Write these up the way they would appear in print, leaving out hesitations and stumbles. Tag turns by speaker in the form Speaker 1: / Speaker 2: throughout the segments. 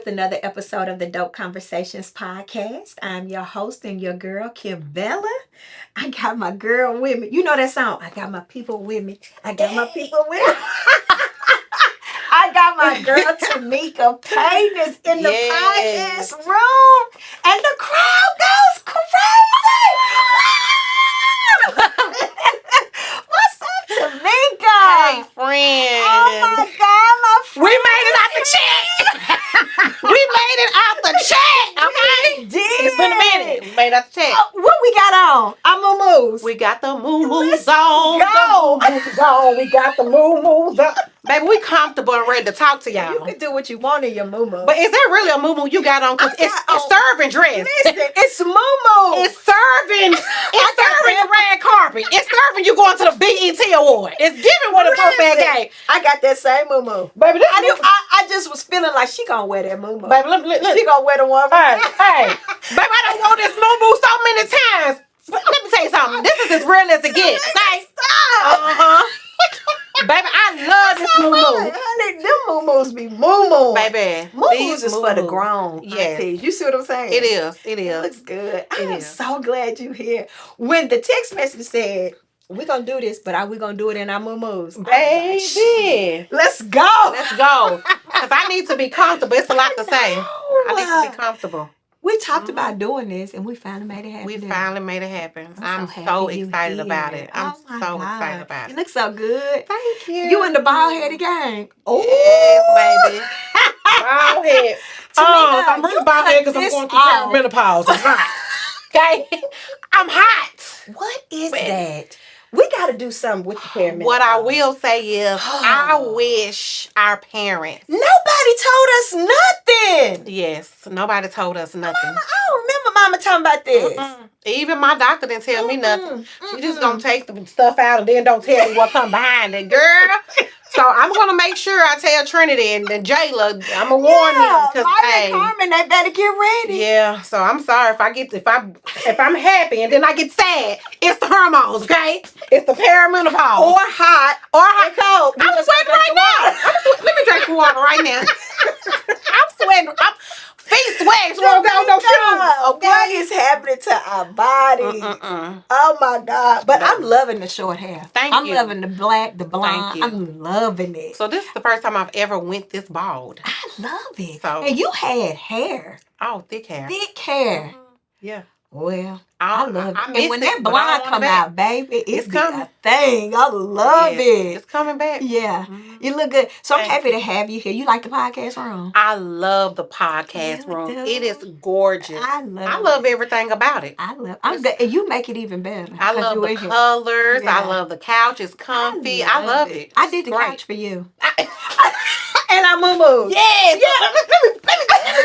Speaker 1: with another episode of the Dope Conversations podcast. I'm your host and your girl, KimBella. I got my girl with me. You know that song? I got my people with me. I got my people with me. I got my girl, Tameka Payton, is in the podcast room. And the crowd goes crazy. What's up, Tameka?
Speaker 2: Hey, friend.
Speaker 1: Oh, my God, my friend.
Speaker 2: We made it out the chat. We made it out the chat, okay?
Speaker 1: We did.
Speaker 2: It's been a minute. We made it out the chat.
Speaker 1: What we got on? I'm moo-moos.
Speaker 2: We got the moo-moos
Speaker 1: Go.
Speaker 2: on. The moo-moos on. We got the moo-moos on. Baby, we comfortable and ready to talk to y'all.
Speaker 1: You can do what you want in your moo-moo.
Speaker 2: But is that really a moo-moo you got on? Because it's serving dress.
Speaker 1: Listen, it's moo-moo.
Speaker 2: It's serving the red carpet. It's serving you going to the BET Award. It's giving what a birthday gave.
Speaker 1: I got that same moo-moo.
Speaker 2: Baby,
Speaker 1: I just was feeling like she gonna wear that moo-moo.
Speaker 2: Baby, look.
Speaker 1: She gonna wear the one.
Speaker 2: Hey. Baby, I done wore this moo-moo so many times. But let me tell you something. This is as real as it gets. Okay? Baby, I love this moo-moo.
Speaker 1: Honey, them moo-moos be moo-moo.
Speaker 2: Baby,
Speaker 1: moo-moos is for the grown.
Speaker 2: Yes.
Speaker 1: You see what I'm saying?
Speaker 2: It is.
Speaker 1: It looks good. I'm so glad you're here. When the text message said, we're going to do this, but are we going to do it in our moo-moos?
Speaker 2: Baby.
Speaker 1: Let's go.
Speaker 2: Let's go. Because I need to be comfortable. It's a lot to say. I need to be comfortable.
Speaker 1: We talked about doing this, and we finally made it happen.
Speaker 2: We finally made it happen. I'm
Speaker 1: so
Speaker 2: so excited about it. I'm so excited about it.
Speaker 1: You look so good.
Speaker 2: Thank you.
Speaker 1: You in the bald-headed game.
Speaker 2: Oh, yes, baby. Bald head. I'm really bald head because I'm going through perimenopause. I'm hot. Okay? I'm hot.
Speaker 1: What is that? We got to do something with the perimenopause.
Speaker 2: What I will say is, I wish our parents.
Speaker 1: Nobody told us nothing.
Speaker 2: Yes, nobody told us nothing.
Speaker 1: I don't remember Mama talking about this.
Speaker 2: Even my doctor didn't tell me nothing. She just gonna take the stuff out and then don't tell me what come behind it, girl. So I'm gonna make sure I tell Trinity and Jayla. I'm gonna warn them because
Speaker 1: Carmen, they better get ready.
Speaker 2: Yeah. So I'm sorry if I'm happy and then I get sad. It's the hormones, okay? It's the perimenopause.
Speaker 1: Or hot.
Speaker 2: And cold. I'm sweating right now. Let me drink some water right now. I'm sweating. Feet sweat. So don't got no shoes. Okay?
Speaker 1: What is happening to our bodies? Oh my God. But I'm loving the short hair.
Speaker 2: Thank you.
Speaker 1: I'm loving the black, the blonde.
Speaker 2: Thank you.
Speaker 1: I'm loving it.
Speaker 2: So this is the first time I've ever went this bald.
Speaker 1: I love it.
Speaker 2: So,
Speaker 1: and you had hair.
Speaker 2: Oh, thick hair.
Speaker 1: Thick hair.
Speaker 2: Yeah.
Speaker 1: Well, I love it.
Speaker 2: And
Speaker 1: when that blonde come out, baby, it's coming. A thing. I love it.
Speaker 2: It's coming back.
Speaker 1: Yeah. You look good. So I'm happy to have you here. You like the podcast room?
Speaker 2: I love the podcast room. It is gorgeous. I love everything about it.
Speaker 1: I'm good. And you make it even better.
Speaker 2: I love the colors. Yeah. I love the couch. It's comfy. I love it.
Speaker 1: I did the couch for you. And I moo-moo.
Speaker 2: Yes. Yeah. Let me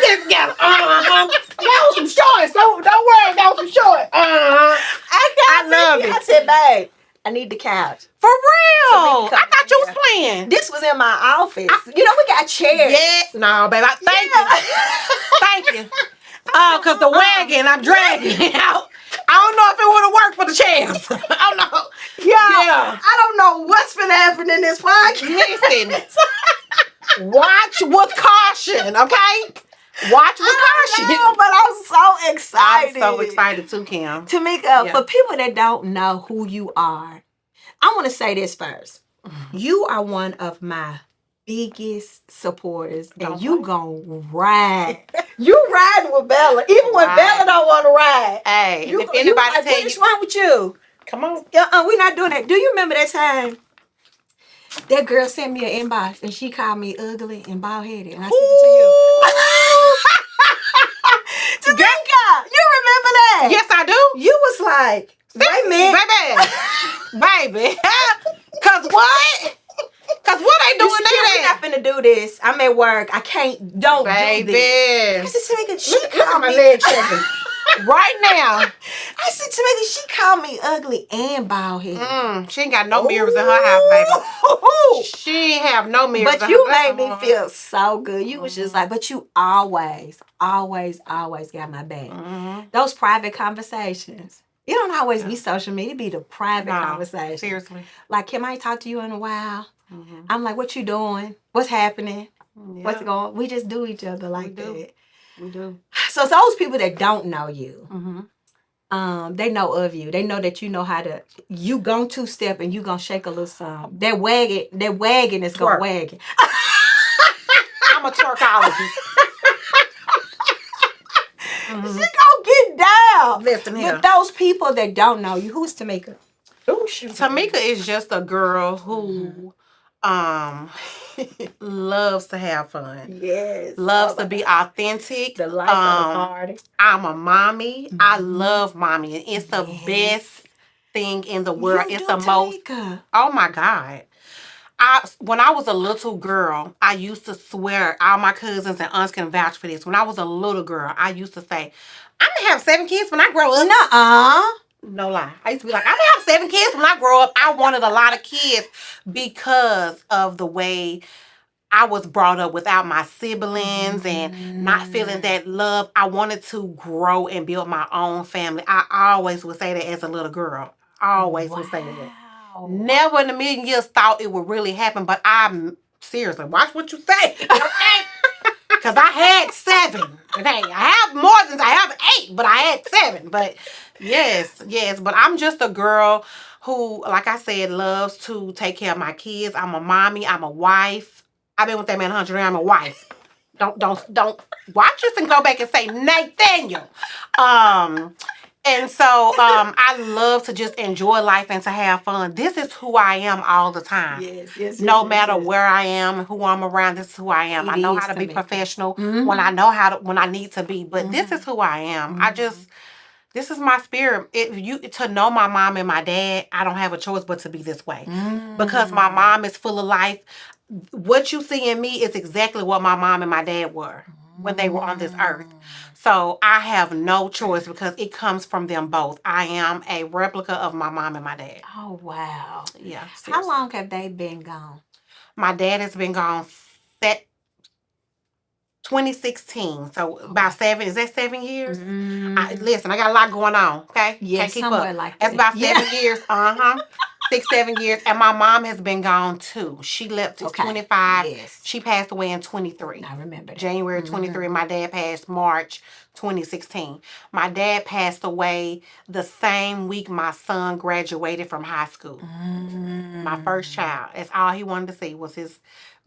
Speaker 2: get it together. Got some shorts. Don't worry. Got some shorts. I love it.
Speaker 1: I said, babe, I need the couch.
Speaker 2: For real. I thought you was playing.
Speaker 1: This was in my office. We got chairs.
Speaker 2: Yes. No, babe. Thank you. Thank you. Because the wagon I'm dragging out. I don't know if it would have worked for the chairs. I don't know.
Speaker 1: Yeah. I don't know what's been happening in this podcast.
Speaker 2: Listen. Watch with caution, okay? Watch with caution.
Speaker 1: But I'm so excited.
Speaker 2: I'm so excited too, Kim.
Speaker 1: Tameka, for people that don't know who you are, I want to say this first. You are one of my biggest supporters, and you gonna ride. You riding with Bella, even when Bella don't want to ride.
Speaker 2: Hey, if anybody tell you
Speaker 1: what's wrong with you?
Speaker 2: Come on.
Speaker 1: We're not doing that. Do you remember that time? That girl sent me an inbox and she called me ugly and bald-headed, and I sent it to you. Tameka, you remember that?
Speaker 2: Yes, I do.
Speaker 1: You was like, wait a minute.
Speaker 2: Baby. Cause what? Cause what they doing there?
Speaker 1: We're not finna do this. I'm at work. I can't. Don't do this. I said, Tameka, she called me.
Speaker 2: My leg shaking. Right now.
Speaker 1: I said, Tameka, she called me ugly and bald-headed.
Speaker 2: She ain't got no mirrors in her house, baby. She ain't have no mirrors.
Speaker 1: But you made me feel so good. You was just like, but you always got my back. Those private conversations. It don't always be social media. It be the private conversation.
Speaker 2: Seriously.
Speaker 1: Like, Kim, I ain't talked to you in a while. I'm like, what you doing? What's happening? What's
Speaker 2: Yeah,
Speaker 1: going? We just do each other like
Speaker 2: we do.
Speaker 1: that.
Speaker 2: We do.
Speaker 1: So those people that don't know you,
Speaker 2: Mm-hmm.
Speaker 1: they know of you. They know that you know how to. You gon' two step and you gonna shake a little something. That wagon is gonna
Speaker 2: Twerk.
Speaker 1: wag.
Speaker 2: I'm a twerkologist.
Speaker 1: She gonna get down.
Speaker 2: Listen here.
Speaker 1: But those people that don't know you, who's Tameka?
Speaker 2: Ooh, shoot. Tameka is just a girl who loves to have fun.
Speaker 1: Yes.
Speaker 2: Loves to be authentic.
Speaker 1: The life of the party.
Speaker 2: I'm a mommy. I love mommy. And it's the
Speaker 1: Yes.
Speaker 2: best thing in the world.
Speaker 1: You
Speaker 2: It's
Speaker 1: do,
Speaker 2: the most.
Speaker 1: Tameka.
Speaker 2: Oh my God. When I was a little girl, I used to swear, all my cousins and aunts can vouch for this. When I was a little girl, I used to say, I'm gonna have 7 kids when I grow up.
Speaker 1: Nuh-uh.
Speaker 2: No lie. I used to be like, I'm gonna have 7 kids when I grow up. I wanted a lot of kids because of the way I was brought up without my siblings and not feeling that love. I wanted to grow and build my own family. I always would say that as a litlittle girl. Always would say that. Never in a million years thought it would really happen, but I'm seriously, watch what you say. Okay? Because I had 7. Okay, I have 8, but I had 7. But yes. But I'm just a girl who, like I said, loves to take care of my kids. I'm a mommy. I'm a wife. I've been with that man 100 years. I'm a wife. Don't watch this and go back and say Nathaniel. And so I love to just enjoy life and to have fun. This is who I am all the time.
Speaker 1: Yes.
Speaker 2: No matter where I am and who I'm around, this is who I am. I know how to be professional when I know when I need to be, but this is who I am. This is my spirit. To know my mom and my dad, I don't have a choice but to be this way. Because my mom is full of life. What you see in me is exactly what my mom and my dad were when they were on this earth. So I have no choice because it comes from them both. I am a replica of my mom and my dad.
Speaker 1: Oh, wow.
Speaker 2: Yeah. Seriously.
Speaker 1: How long have they been gone?
Speaker 2: My dad has been gone 2016. So about 7. Is that 7 years? Listen, I got a lot going on. Okay.
Speaker 1: Yeah,
Speaker 2: can't keep
Speaker 1: somewhere
Speaker 2: up.
Speaker 1: like
Speaker 2: That's
Speaker 1: that.
Speaker 2: about 7 years. 6, 7 years. And my mom has been gone too. She left at 25. Yes. She passed away in 23.
Speaker 1: I remember that.
Speaker 2: January 23. My dad passed March 2016. My dad passed away the same week my son graduated from high school. My first child. That's all he wanted to see was his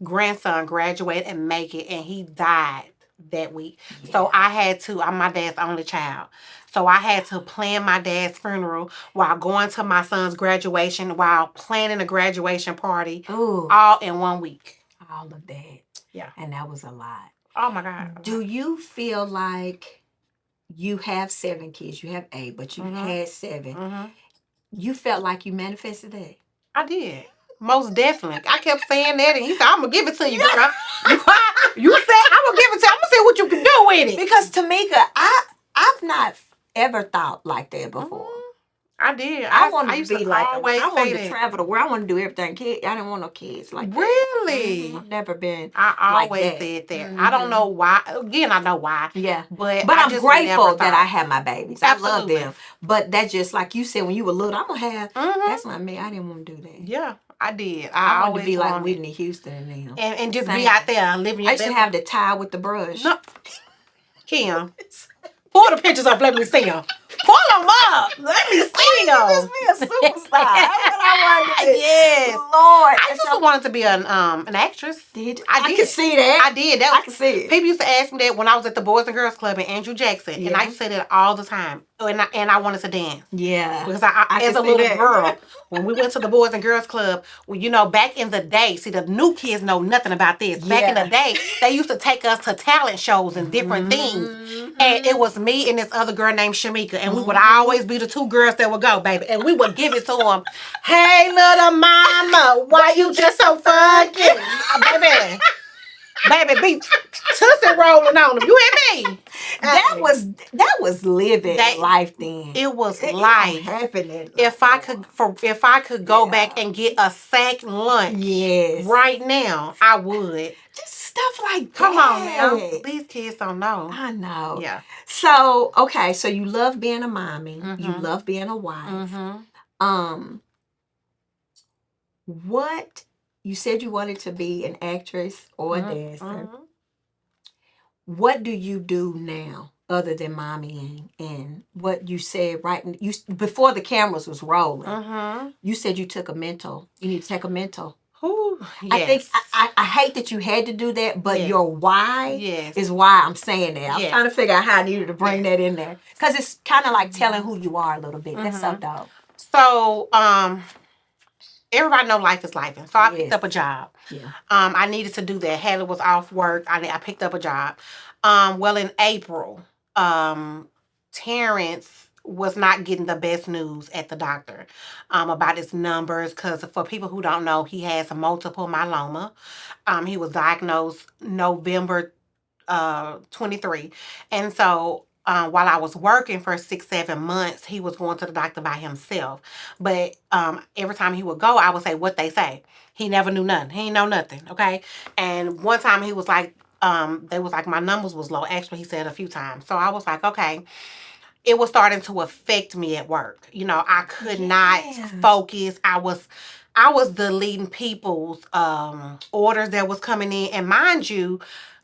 Speaker 2: grandson graduate and make it, and he died that week. Yeah. So I had to, I'm my dad's only child. So I had to plan my dad's funeral while going to my son's graduation, while planning a graduation party. Ooh. All in 1 week.
Speaker 1: All of that.
Speaker 2: Yeah.
Speaker 1: And that was a lot.
Speaker 2: Oh my God.
Speaker 1: Do you feel like you have 7 kids? You have 8, but you had 7. You felt like you manifested that?
Speaker 2: I did. Most definitely. I kept saying that, and he said, I'm going to give it to you, girl. You said, I'm going to give it to you. I'm going to see what you can do with it.
Speaker 1: Because, Tameka, I've not ever thought like that before.
Speaker 2: I did.
Speaker 1: I wanted to be like, I wanted to travel the world. I wanted to do everything. I didn't want no kids like that.
Speaker 2: Really?
Speaker 1: I've never been.
Speaker 2: I always said that. I don't know why. Again, I know why.
Speaker 1: Yeah.
Speaker 2: But
Speaker 1: I'm grateful that I have my babies. Absolutely. I love them. But that's just like you said when you were little, I'm going to have. That's not me. I didn't want to do that.
Speaker 2: Yeah. I did.
Speaker 1: I wanted to be like Whitney Houston and them.
Speaker 2: And just be out there living your
Speaker 1: best. I used to have the tie with the brush.
Speaker 2: No. Kim, pull the pictures up. Let me see them. Pull them up. Let me see them.
Speaker 1: Just be a superstar. That's what I wanted.
Speaker 2: Yes.
Speaker 1: Lord.
Speaker 2: I just wanted to be an actress.
Speaker 1: Did I can see that.
Speaker 2: I did. I can see it. People used to ask me that when I was at the Boys and Girls Club in Andrew Jackson. Yeah. And I used to say that all the time. And I wanted to dance.
Speaker 1: Yeah.
Speaker 2: Because I as a little girl, when we went to the Boys and Girls Club, well, back in the day, see, the new kids know nothing about this. Back in the day, they used to take us to talent shows and different things. And it was me and this other girl named Shamika. And we would always be the 2 girls that would go, baby. And we would give it to them. Hey, little mama, why you just so funky? Baby, be tussing rolling on them. You hear me?
Speaker 1: That was living life then.
Speaker 2: It was life.
Speaker 1: Happening.
Speaker 2: If I could go back and get a sack lunch, right now, I would.
Speaker 1: Just stuff like that.
Speaker 2: Come on now. These kids don't know.
Speaker 1: I know.
Speaker 2: Yeah.
Speaker 1: So okay, so you love being a mommy. You love being a wife. What you said you wanted to be an actress or a dancer.
Speaker 2: Mm-hmm.
Speaker 1: What do you do now other than mommy and what you said you before the cameras was rolling?
Speaker 2: Mm-hmm.
Speaker 1: You said you took a mental. You need to take a mental.
Speaker 2: Ooh,
Speaker 1: I think
Speaker 2: yes.
Speaker 1: I hate that you had to do that, but
Speaker 2: Yes.
Speaker 1: your why
Speaker 2: Yes.
Speaker 1: is why I'm saying that. I was
Speaker 2: Yes.
Speaker 1: trying to figure out how I needed to bring
Speaker 2: Yes.
Speaker 1: that in there because it's kind of like telling who you are a little bit. That's so dope.
Speaker 2: So, everybody know life is life, and so I picked
Speaker 1: Yes.
Speaker 2: up a job.
Speaker 1: Yeah.
Speaker 2: I needed to do that. Haley was off work. I picked up a job. Well, in April, Terrence was not getting the best news at the doctor about his numbers, because for people who don't know, he has multiple myeloma. He was diagnosed November 23. And so while I was working for 6-7 months, he was going to the doctor by himself. But every time he would go, I would say what they say. He never knew nothing. He ain't know nothing. Okay. And one time he was like, they was like, my numbers was low. Actually, he said a few times. So I was like, okay. It was starting to affect me at work. You know, I could not focus. I was deleting people's orders that was coming in. And mind you,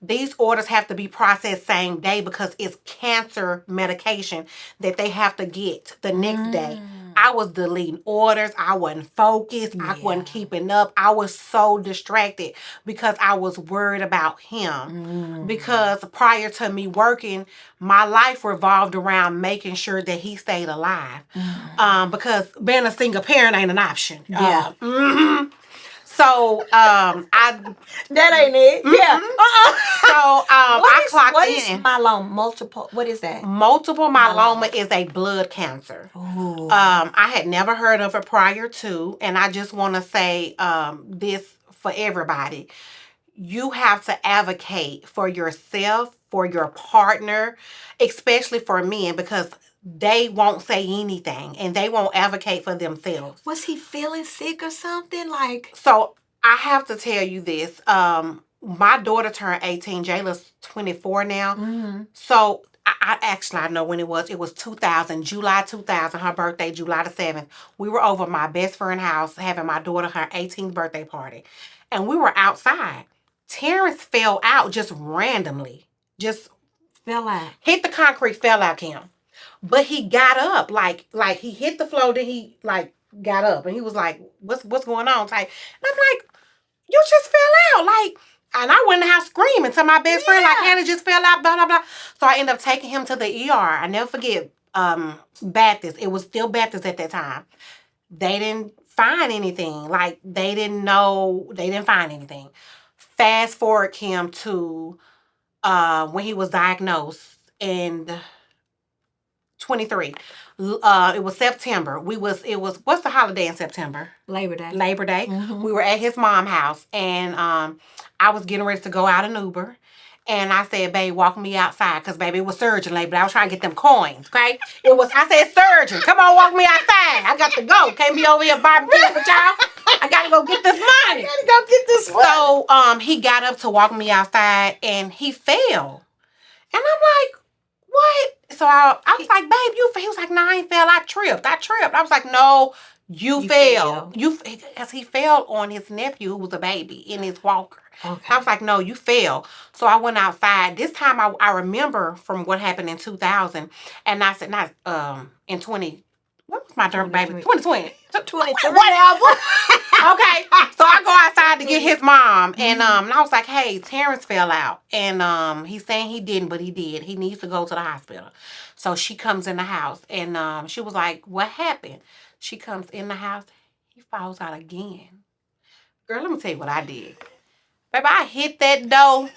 Speaker 2: these orders have to be processed same day because it's cancer medication that they have to get the next day. I was deleting orders. I wasn't focused. I wasn't keeping up. I was so distracted because I was worried about him. Because prior to me working, my life revolved around making sure that he stayed alive. Because being a single parent ain't an option.
Speaker 1: Yeah.
Speaker 2: So I
Speaker 1: that ain't it. Yeah.
Speaker 2: So I clocked
Speaker 1: what
Speaker 2: in.
Speaker 1: What is myeloma? Multiple. What is that?
Speaker 2: Multiple myeloma is a blood cancer.
Speaker 1: Ooh.
Speaker 2: I had never heard of it prior to, and I just want to say this for everybody. You have to advocate for yourself, for your partner, especially for men, because they won't say anything and they won't advocate for themselves.
Speaker 1: Was he feeling sick or something? Like,
Speaker 2: so I have to tell you this. My daughter turned 18. Jayla's 24 now. So I know when it was. It was 2000, July 2000. Her birthday, July the 7th. We were over my best friend's house having my daughter her 18th birthday party, and we were outside. Terrence fell out just randomly. Just
Speaker 1: fell out.
Speaker 2: Hit the concrete, fell out, Kim. But he got up, like he hit the floor, then he like got up, and he was like, "What's going on?" Type. And I'm like, "You just fell out, like." And I went in the house screaming to my best friend, like, Hannah just fell out, blah blah blah. So I ended up taking him to the ER. I never forget. Baptist. It was still Baptist at that time. They didn't find anything. Like they didn't know. They didn't find anything. Fast forward, Kim, to when he was diagnosed in 23. It was September. It was what's the holiday in September?
Speaker 1: Labor Day.
Speaker 2: Labor Day. We were at his mom's house, and I was getting ready to go out an Uber. And I said, babe, walk me outside. Because, baby, it was surgeon labor. I was trying to get them coins, okay? I said, surgeon, come on, walk me outside. I got to go. Can't be over here barbecuing with y'all. I got to go get this money.
Speaker 1: I got to go get this money.
Speaker 2: So he got up to walk me outside, and he fell. And I'm like, what? So I was like, babe, you fell. He was like, no, I ain't fell. I tripped. I was like, no, you fell. Because he fell on his nephew who was a baby in his walker. Okay. I was like, no, you fell. So I went outside. This time I remember from what happened in 2000. And I said, not in 20. What was my dirty baby? 2020.
Speaker 1: 2020.
Speaker 2: Whatever. Okay. So I go outside to get his mom. And I was like, hey, Terrence fell out. And he's saying he didn't, but he did. He needs to go to the hospital. So she comes in the house. And she was like, what happened? She comes in the house. He falls out again. Girl, let me tell you what I did. Baby, I hit that door,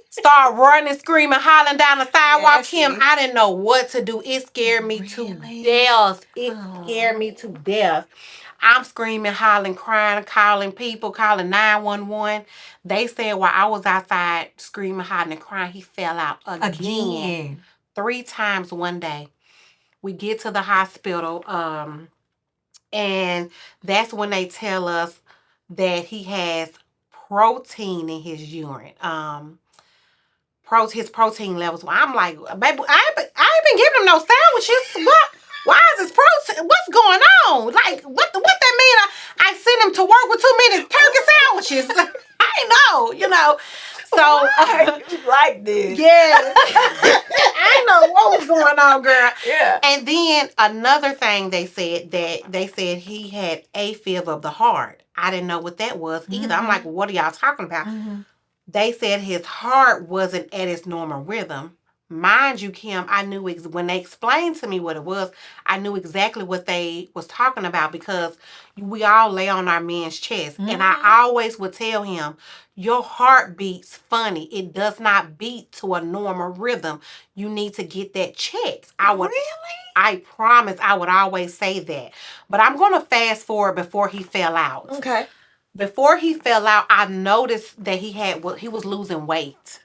Speaker 2: start running, screaming, hollering down the sidewalk. Kim, I didn't know what to do. It scared me to death. It scared me to death. I'm screaming, hollering, crying, calling people, calling 911. They said while I was outside screaming, hollering, and crying, he fell out again. 3 times one day. We get to the hospital, and that's when they tell us that he has protein in his urine. His protein levels. I'm like, baby, I ain't been giving him no sandwiches. What? Why is this protein? What's going on? Like, what that mean? I sent him to work with too many turkey sandwiches. I know. So
Speaker 1: You like this?
Speaker 2: yeah, I know what was going on, girl.
Speaker 1: Yeah.
Speaker 2: And then another thing they said he had AFib of the heart. I didn't know what that was either. I'm like, what are y'all talking about? They said his heart wasn't at its normal rhythm. Mind you, Kim, I knew when they explained to me what it was, I knew exactly what they was talking about because we all lay on our men's chest. And I always would tell him, your heart beats funny. It does not beat to a normal rhythm. You need to get that checked.
Speaker 1: Really?
Speaker 2: I promise I would always say that. But I'm going to fast forward before he fell out.
Speaker 1: Okay.
Speaker 2: Before he fell out, I noticed that he was losing weight.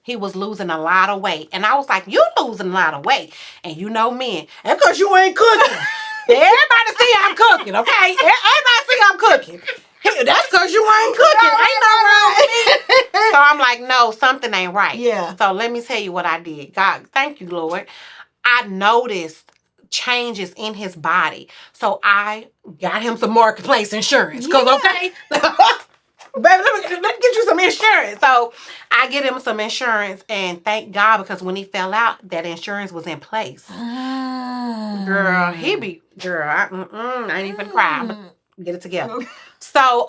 Speaker 2: He was losing a lot of weight. And I was like, you losing a lot of weight. And you know men, that's because you ain't cooking. Everybody see I'm cooking, okay? Everybody see I'm cooking. That's because you ain't cooking. Ain't no wrong with me. So I'm like, no, something ain't right.
Speaker 1: Yeah.
Speaker 2: So let me tell you what I did. God, thank you, Lord. I noticed changes in his body. So I got him some marketplace insurance. Because, okay? Baby, let me get you some insurance. So I get him some insurance, and thank God, because when he fell out, that insurance was in place. Girl, I ain't even cry. But get it together. So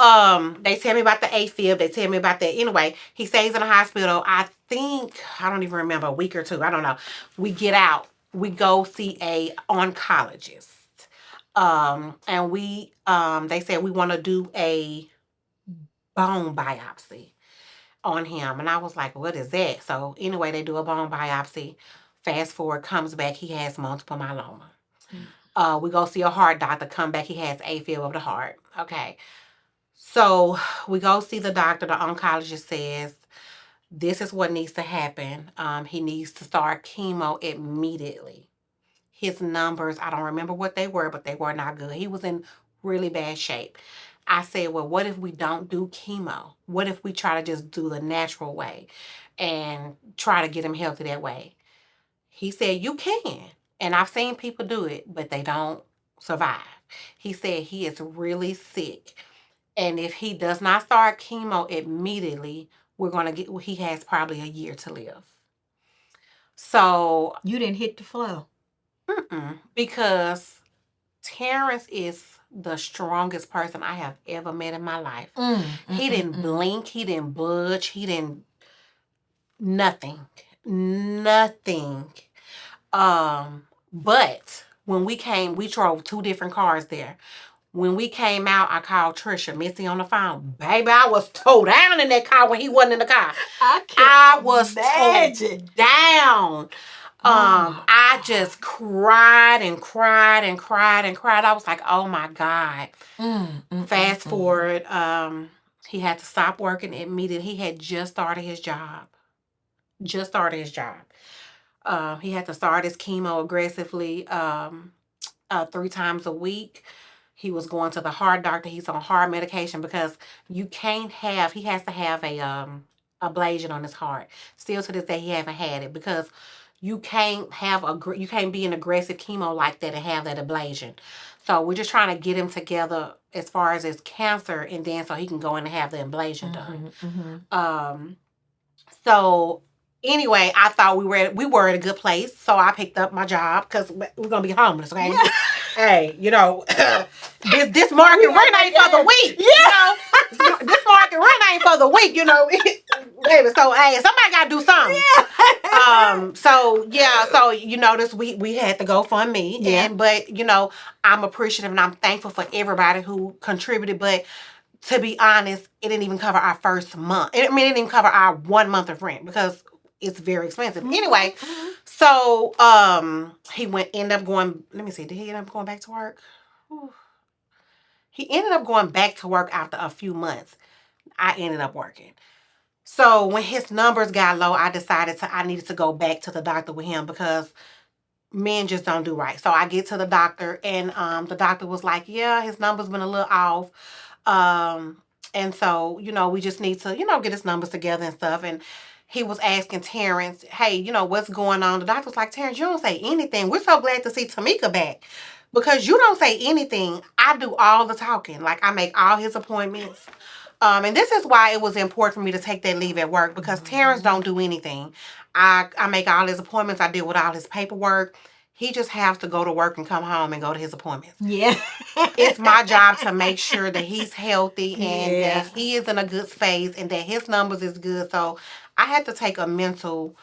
Speaker 2: they tell me about the AFib. They tell me about that. Anyway, he stays in the hospital. I don't even remember, a week or two. I don't know. We get out. We go see a oncologist. And they said we want to do a bone biopsy on him. And I was like, what is that? So anyway, they do a bone biopsy. Fast forward, comes back, he has multiple myeloma. We go see a heart doctor, come back, he has AFib of the heart. Okay. So we go see the doctor. The oncologist says, this is what needs to happen. He needs to start chemo immediately. His numbers, I don't remember what they were, but they were not good. He was in really bad shape. I said, well, what if we don't do chemo? What if we try to just do the natural way and try to get him healthy that way? He said, you can. And I've seen people do it, but they don't survive. He said he is really sick. And if he does not start chemo immediately, he has probably a year to live. So.
Speaker 1: You didn't hit the flow.
Speaker 2: Because Terrence is the strongest person I have ever met in my life. He didn't blink. He didn't budge. He didn't... Nothing. But when we drove 2 different cars there. When we came out, I called Trisha, Missy on the phone. Baby, I was towed down in that car when he wasn't in the car. I was towed down. I just cried and cried and cried and cried. I was like, oh my God. Fast forward, he had to stop working immediately. He had just started his job. He had to start his chemo aggressively 3 times a week. He was going to the heart doctor. He's on heart medication because he has to have a ablation on his heart. Still to this day, he haven't had it because you can't be an aggressive chemo like that and have that ablation. So we're just trying to get him together as far as his cancer, and then so he can go in and have the ablation done. So anyway, I thought we were at a good place. So I picked up my job because we're gonna be homeless, okay? Yeah. Hey, this market rent ain't for the weak. Yeah. This market rent ain't for the weak, Baby, so hey, somebody gotta do something. Yeah. So we had to go fund me. Yeah. But I'm appreciative and I'm thankful for everybody who contributed, but to be honest, it didn't even cover our first month. It didn't even cover our 1 month of rent because it's very expensive. Anyway, so ended up going, let me see, did he end up going back to work? He ended up going back to work after a few months. I ended up working. So when his numbers got low, I decided I needed to go back to the doctor with him because men just don't do right. So I get to the doctor and the doctor was like, yeah, his numbers been a little off. And so, we just need to, get his numbers together and stuff. And he was asking Terrence, hey, what's going on? The doctor was like, Terrence, you don't say anything. We're so glad to see Tameka back. because you don't say anything. I do all the talking. Like, I make all his appointments. And this is why it was important for me to take that leave at work, because Terrence don't do anything. I make all his appointments. I deal with all his paperwork. He just has to go to work and come home and go to his appointments.
Speaker 1: Yeah.
Speaker 2: It's my job to make sure that he's healthy and
Speaker 1: Yeah.
Speaker 2: that he is in a good space and that his numbers is good. So I had to take a mental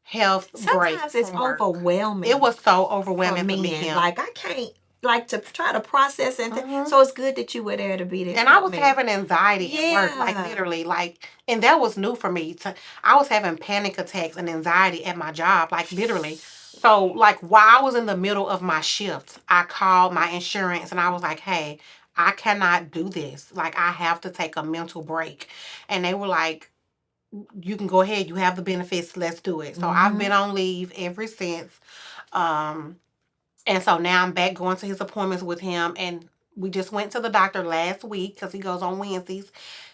Speaker 2: health break
Speaker 1: Sometimes it's
Speaker 2: from work.
Speaker 1: overwhelming
Speaker 2: It was so
Speaker 1: for
Speaker 2: overwhelming for me,
Speaker 1: men.
Speaker 2: Kim.
Speaker 1: Like, I can't, like, to try to process and
Speaker 2: Mhm.
Speaker 1: so it's good that you were there to be there.
Speaker 2: And I was having anxiety at work, like
Speaker 1: Yeah.
Speaker 2: literally, like, and that was new for me. I was having panic attacks and anxiety at my job, like literally. So, like, while I was in the middle of my shift, I called my insurance and I was like, hey, I cannot do this. Like, I have to take a mental break. And they were like, you can go ahead. You have the benefits. Let's do it. So I've been on leave ever since. Um, and so now I'm back going to his appointments with him. And we just went to the doctor last week because he goes on Wednesdays.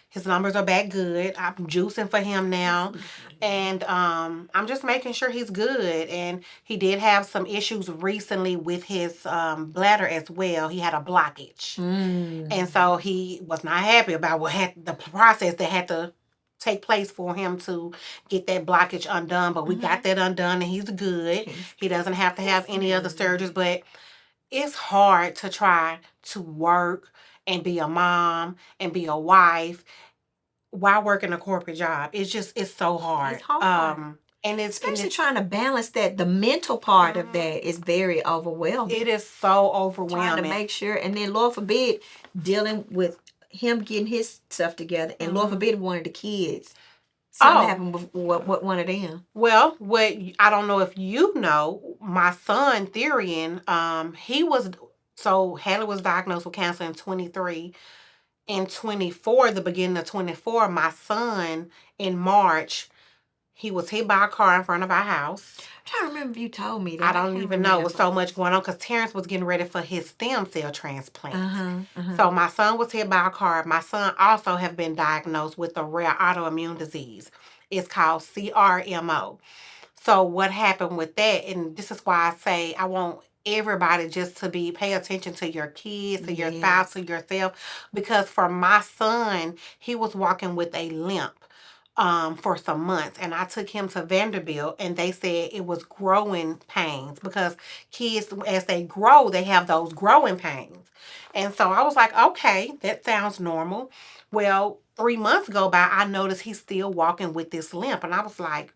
Speaker 2: His numbers are back good. I'm juicing for him now. And I'm just making sure he's good. And he did have some issues recently with his bladder as well. He had a blockage. And so he was not happy about what had the process that had to take place for him to get that blockage undone. But we got that undone and he's good. He doesn't have to have any other surgeries. But it's hard to try to work and be a mom and be a wife while working a corporate job. It's so hard.
Speaker 1: It's hard.
Speaker 2: And
Speaker 1: Especially trying to balance that. The mental part of that is very overwhelming.
Speaker 2: it is so
Speaker 1: Trying to
Speaker 2: overwhelming.
Speaker 1: make sure, and then Lord forbid, dealing with him getting his stuff together, and Lord forbid one of the kids. Something happened with what one of them.
Speaker 2: Well, I don't know if you know, my son Therian, Haley was diagnosed with cancer in 23. In 24, the beginning of 24, my son in March, he was hit by a car in front of our house.
Speaker 1: I'm trying to remember if you told me that.
Speaker 2: I don't even know. It was so much going on because Terrence was getting ready for his stem cell transplant. So my son was hit by a car. My son also have been diagnosed with a rare autoimmune disease. It's called CRMO. So what happened with that, and this is why I say I want everybody just to pay attention to your kids, to your spouse, to yourself, because for my son, he was walking with a limp for some months, and I took him to Vanderbilt, and they said it was growing pains because kids, as they grow, they have those growing pains. And so I was like, okay, that sounds normal. Well, 3 months go by, I noticed he's still walking with this limp, and I was like,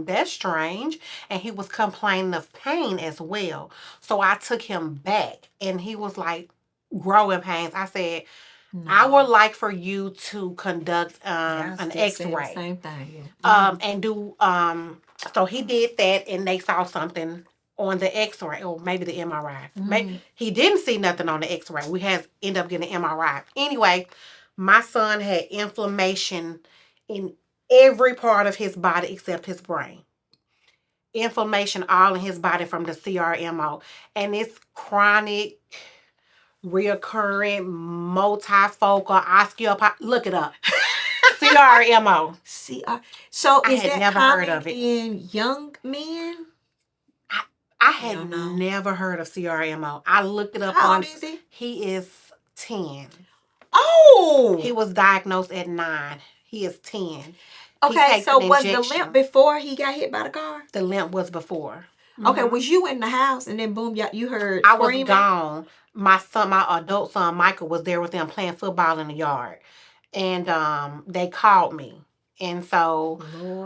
Speaker 2: that's strange. And he was complaining of pain as well. So I took him back, and he was like, growing pains. I said, I would like for you to conduct an X-ray.
Speaker 1: Same thing. Yeah.
Speaker 2: And do so he did that, and they saw something on the X-ray, or maybe the MRI. Maybe he didn't see nothing on the X-ray. We had end up getting an MRI. Anyway, my son had inflammation in every part of his body except his brain. Inflammation all in his body from the CRMO, and it's chronic, reoccurring, multifocal osteoporosis. Look it up. CRMO.
Speaker 1: So
Speaker 2: I
Speaker 1: is
Speaker 2: had
Speaker 1: that
Speaker 2: never
Speaker 1: common
Speaker 2: heard of it.
Speaker 1: in young men?
Speaker 2: I had never heard of CRMO. I looked it up.
Speaker 1: How old is he?
Speaker 2: He is 10.
Speaker 1: Oh!
Speaker 2: He was diagnosed at 9. He is 10.
Speaker 1: Okay, so was the limp before he got hit by the car?
Speaker 2: The limp was before.
Speaker 1: Okay, was you in the house and then boom, you heard
Speaker 2: I
Speaker 1: screaming?
Speaker 2: was gone. My adult son Michael was there with them playing football in the yard. And they called me. And so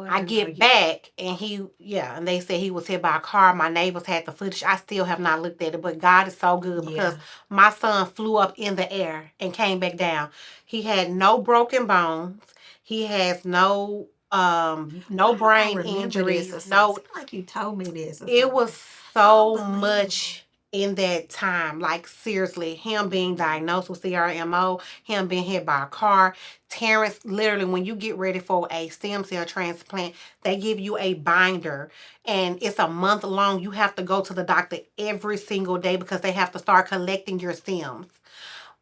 Speaker 2: I get back, and and they said he was hit by a car. My neighbors had the footage. I still have not looked at it, but God is so good because my son flew up in the air and came back down. He had no broken bones. He has no brain injuries. No,
Speaker 1: like you told me this.
Speaker 2: It was so much in that time. Like, seriously, him being diagnosed with CRMO, him being hit by a car. Terrence, literally, when you get ready for a stem cell transplant, they give you a binder, and it's a month long. You have to go to the doctor every single day because they have to start collecting your stems.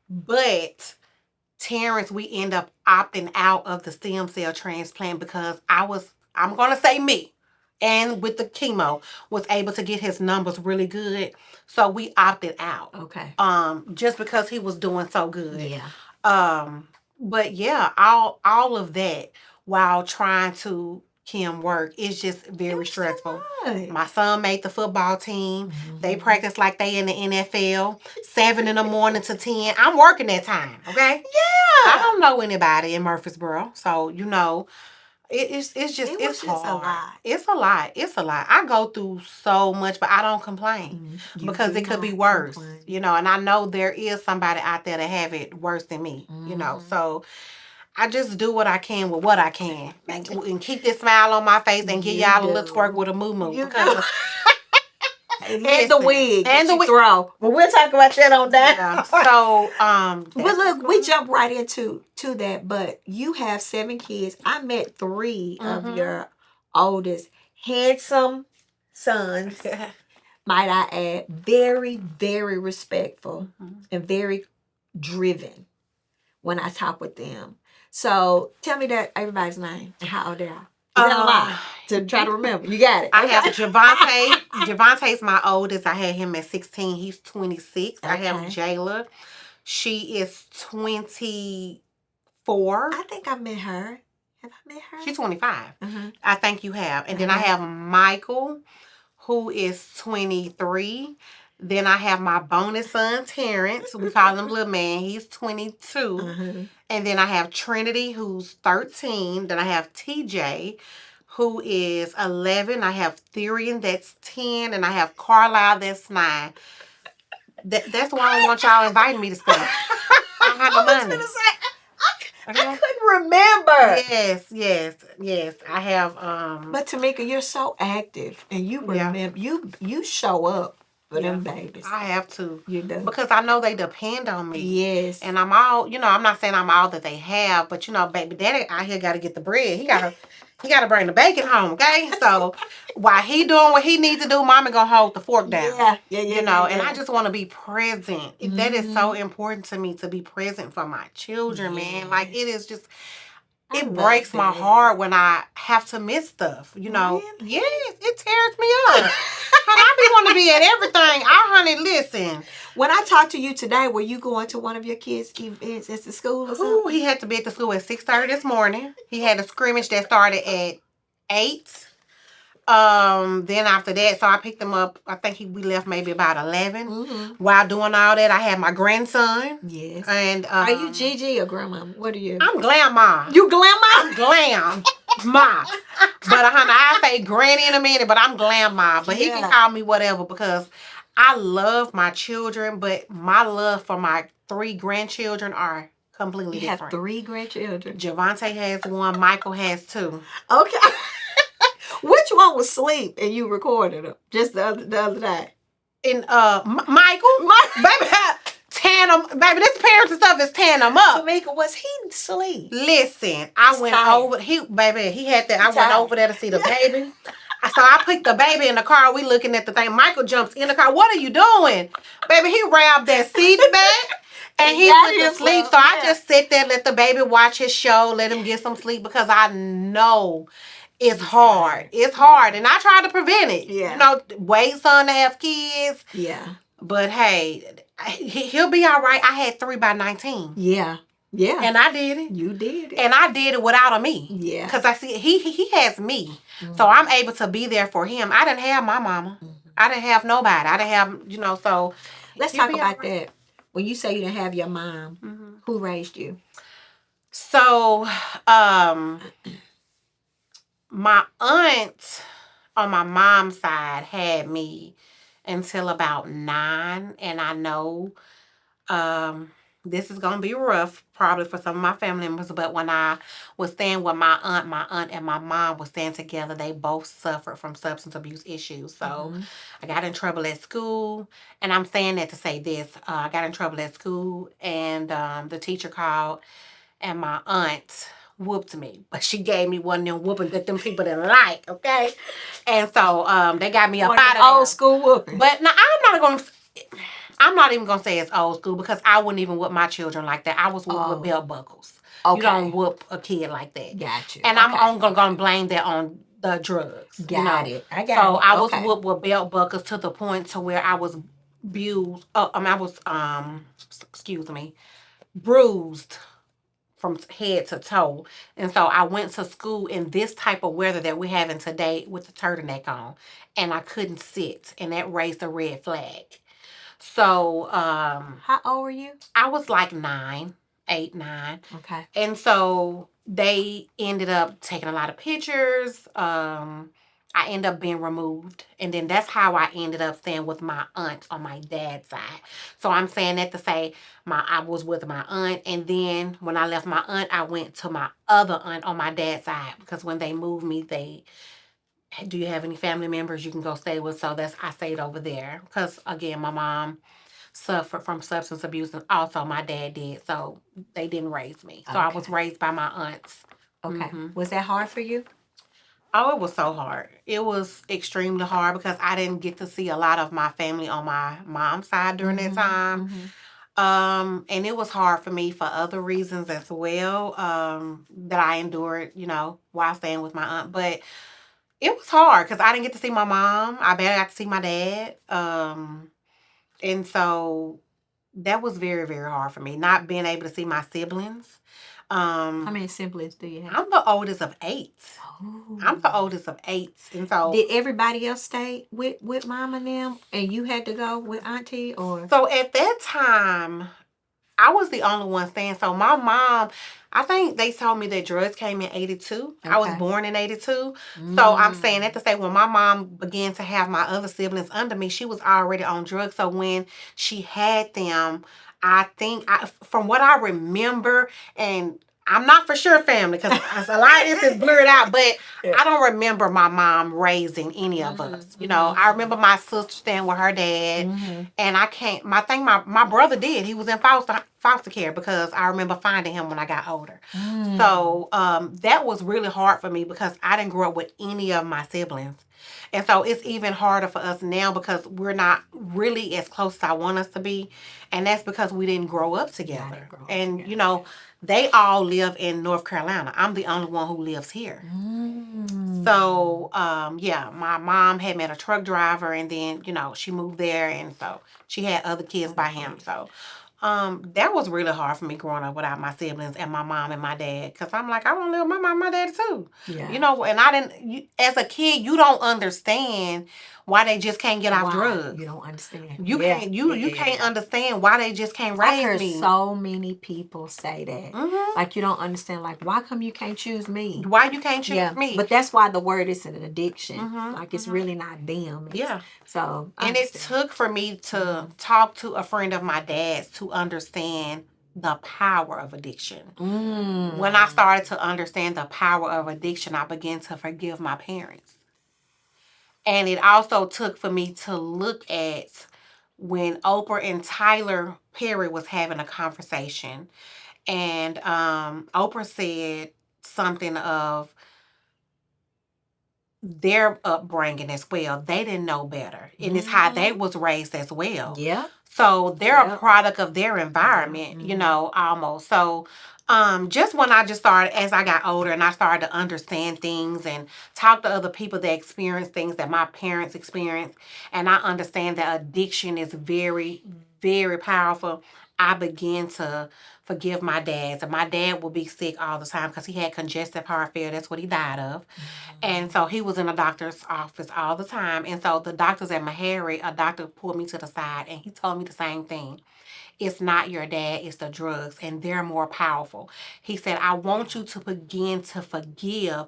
Speaker 2: But Terrence, we end up opting out of the stem cell transplant because I'm going to say me. and with the chemo, was able to get his numbers really good. So we opted out.
Speaker 1: Okay.
Speaker 2: Just because he was doing so good.
Speaker 1: Yeah.
Speaker 2: But yeah, all of that while trying to work is just very stressful. My son made the football team. They practice like they in the NFL, 7 in the morning to 10. I'm working that time, okay?
Speaker 1: Yeah.
Speaker 2: I don't know anybody in Murfreesboro, so it's
Speaker 1: just
Speaker 2: hard.
Speaker 1: a lot.
Speaker 2: It's a lot. It's a lot. I go through so much, but I don't complain because it could be worse. Complain. And I know there is somebody out there that have it worse than me. So I just do what I can with what I can, and keep this smile on my face and give y'all a little twerk with a moo because.
Speaker 1: And the wig and the wig throw. Well, we'll talk about that on that. Yeah.
Speaker 2: So,
Speaker 1: but look, we jump right into that. But you have 7 kids. I met 3 of your oldest handsome sons. Might I add, very, very respectful and very driven when I talk with them. So tell me that everybody's name and how old they are. Is that a lot to try to remember? You got it.
Speaker 2: I have Javante. Javante's my oldest. I had him at 16. He's 26. Okay. I have Jayla. She is 24.
Speaker 1: I think I met her. Have I met her?
Speaker 2: She's 25. I think you have. And then I have Michael, who is 23. Then I have my bonus son, Terrence. We call him Little Man. He's 22. And then I have Trinity, who's 13. Then I have TJ, who is 11. I have Therian, that's 10. And I have Carlisle, that's 9. That's why I don't want y'all inviting me to stuff. I don't have the money.
Speaker 1: I couldn't remember.
Speaker 2: Yes. I have.
Speaker 1: But Tameka, you're so active, and you remember. You show up for them babies.
Speaker 2: I have to.
Speaker 1: You do.
Speaker 2: Because I know they depend on me.
Speaker 1: Yes.
Speaker 2: And I'm all. I'm not saying I'm all that they have, but baby daddy out here got to get the bread. He got to bring the bacon home, okay? So while he doing what he needs to do, mama gonna hold the fork down. Yeah. And I just want to be present. That is so important to me, to be present for my children, man. Like, it is just, it breaks my heart when I have to miss stuff, Really? Yes, it tears me up. I be want to be at everything. Honey, listen.
Speaker 1: When I talked to you today, were you going to one of your kids' events at the school or something?
Speaker 2: Ooh, he had to be at the school at 6:30 this morning. He had a scrimmage that started at 8. Then after that, so I picked him up. I think we left maybe about 11. While doing all that, I had my grandson.
Speaker 1: Yes.
Speaker 2: And
Speaker 1: are you Gigi or grandma? What are you?
Speaker 2: I'm Glamma.
Speaker 1: You Glamma?
Speaker 2: I'm Glam. Ma. But honey, I say Granny in a minute, but I'm Glamma. But he can call me whatever because I love my children, but my love for my 3 grandchildren are completely different.
Speaker 1: You have 3 grandchildren?
Speaker 2: Javante has 1. Michael has 2.
Speaker 1: Okay. Which one was asleep and you recorded him just the other day?
Speaker 2: And Michael, baby, tan him, baby. This parenting stuff is tearing him up.
Speaker 1: Tameka, was he asleep?
Speaker 2: Listen, I went over. He had that. I went over there to see the baby. So I put the baby in the car. We looking at the thing. Michael jumps in the car. What are you doing, baby? He grabbed that seat back. And he went to sleep. So I just sit there, let the baby watch his show, let him get some sleep because I know it's hard. It's hard. And I try to prevent it. Yeah. Wait son to have kids.
Speaker 1: Yeah.
Speaker 2: But hey, he'll be all right. I had 3 by 19.
Speaker 1: Yeah. Yeah.
Speaker 2: And I did it.
Speaker 1: You did it.
Speaker 2: And I did it without a me.
Speaker 1: Yeah.
Speaker 2: Because I see he has me. So I'm able to be there for him. I didn't have my mama. I didn't have nobody. I didn't have, so.
Speaker 1: Let's talk about that. When you say you didn't have your mom, who raised you?
Speaker 2: So, my aunt on my mom's side had me until about 9, and I know this is gonna be rough probably for some of my family members, but when I was staying with my aunt and my mom was staying together, they both suffered from substance abuse issues. So I got in trouble at school, and I'm saying that to say this. I got in trouble at school, and the teacher called, and my aunt whooped me, but she gave me one of them whooping that them people didn't like, okay? And so they got me up out of there.
Speaker 1: Old school whooping.
Speaker 2: But now I'm not even going to say it's old school because I wouldn't even whoop my children like that. I was whooped with belt buckles. Okay. You don't whoop a kid like that.
Speaker 1: Gotcha.
Speaker 2: And I'm going to blame that on the drugs.
Speaker 1: Got it. I got
Speaker 2: So
Speaker 1: it.
Speaker 2: I was
Speaker 1: Okay.
Speaker 2: whooped with belt buckles to the point to where I was abused. I was excuse me, bruised from head to toe. And so I went to school in this type of weather that we're having today with the turtleneck on, and I couldn't sit, and that raised a red flag. So
Speaker 1: How old were you?
Speaker 2: I was like 9, 8, 9.
Speaker 1: Okay.
Speaker 2: And so they ended up taking a lot of pictures. I ended up being removed. And then that's how I ended up staying with my aunt on my dad's side. So I'm saying that to say I was with my aunt. And then when I left my aunt, I went to my other aunt on my dad's side. Because when they moved me, do you have any family members you can go stay with? So I stayed over there. Because again, my mom suffered from substance abuse, and also my dad did, so they didn't raise me. So I was raised by my aunts.
Speaker 1: Okay. Was that hard for you?
Speaker 2: Oh, it was so hard. It was extremely hard because I didn't get to see a lot of my family on my mom's side during that time. And it was hard for me for other reasons as well, that I endured, while staying with my aunt. But it was hard because I didn't get to see my mom. I barely got to see my dad. And so that was very, very hard for me, not being able to see my siblings.
Speaker 1: How many siblings do you have?
Speaker 2: I'm the oldest of 8.
Speaker 1: Oh.
Speaker 2: I'm the oldest of 8. And so
Speaker 1: did everybody else stay with mom and them, and you had to go with auntie, or?
Speaker 2: So at that time, I was the only one staying. So my mom, I think they told me that drugs came in 82. Okay. I was born in 82. So I'm saying that to say when my mom began to have my other siblings under me, she was already on drugs. So when she had them, I think, from what I remember, and I'm not for sure family because a lot of this is blurred out, but I don't remember my mom raising any of us. I remember my sister staying with her dad, and my brother did. He was in foster care because I remember finding him when I got older. So that was really hard for me because I didn't grow up with any of my siblings. And so it's even harder for us now because we're not really as close as I want us to be. And that's because we didn't grow up together. They all live in North Carolina. I'm the only one who lives here. So, my mom had met a truck driver, and then, she moved there, and so she had other kids by him. So, that was really hard for me growing up without my siblings and my mom and my dad, because I'm like, I want to live with my mom and my dad too. Yeah. And I didn't, as a kid, you don't understand why they just can't get off drugs.
Speaker 1: You don't understand.
Speaker 2: You can't understand why they just can't raise me.
Speaker 1: I heard so many people say that. Like, you don't understand, like, why come you can't choose me?
Speaker 2: Why you can't choose me?
Speaker 1: But that's why the word is an addiction. Like, it's really not them. So,
Speaker 2: and it took for me to talk to a friend of my dad's to understand the power of addiction. When I started to understand the power of addiction, I began to forgive my parents. And it also took for me to look at when Oprah and Tyler Perry was having a conversation. And Oprah said something of their upbringing as well. They didn't know better. And it's how they was raised as well. Yeah. So they're a product of their environment, almost. So just when I just started, as I got older and I started to understand things and talk to other people that experience things that my parents experienced, and I understand that addiction is very, very powerful, I began to forgive my dad. And my dad would be sick all the time because he had congestive heart failure. That's what he died of. And so he was in a doctor's office all the time. And so the doctors at Meharry, a doctor pulled me to the side and he told me the same thing. It's not your dad, it's the drugs, and they're more powerful. He said, I want you to begin to forgive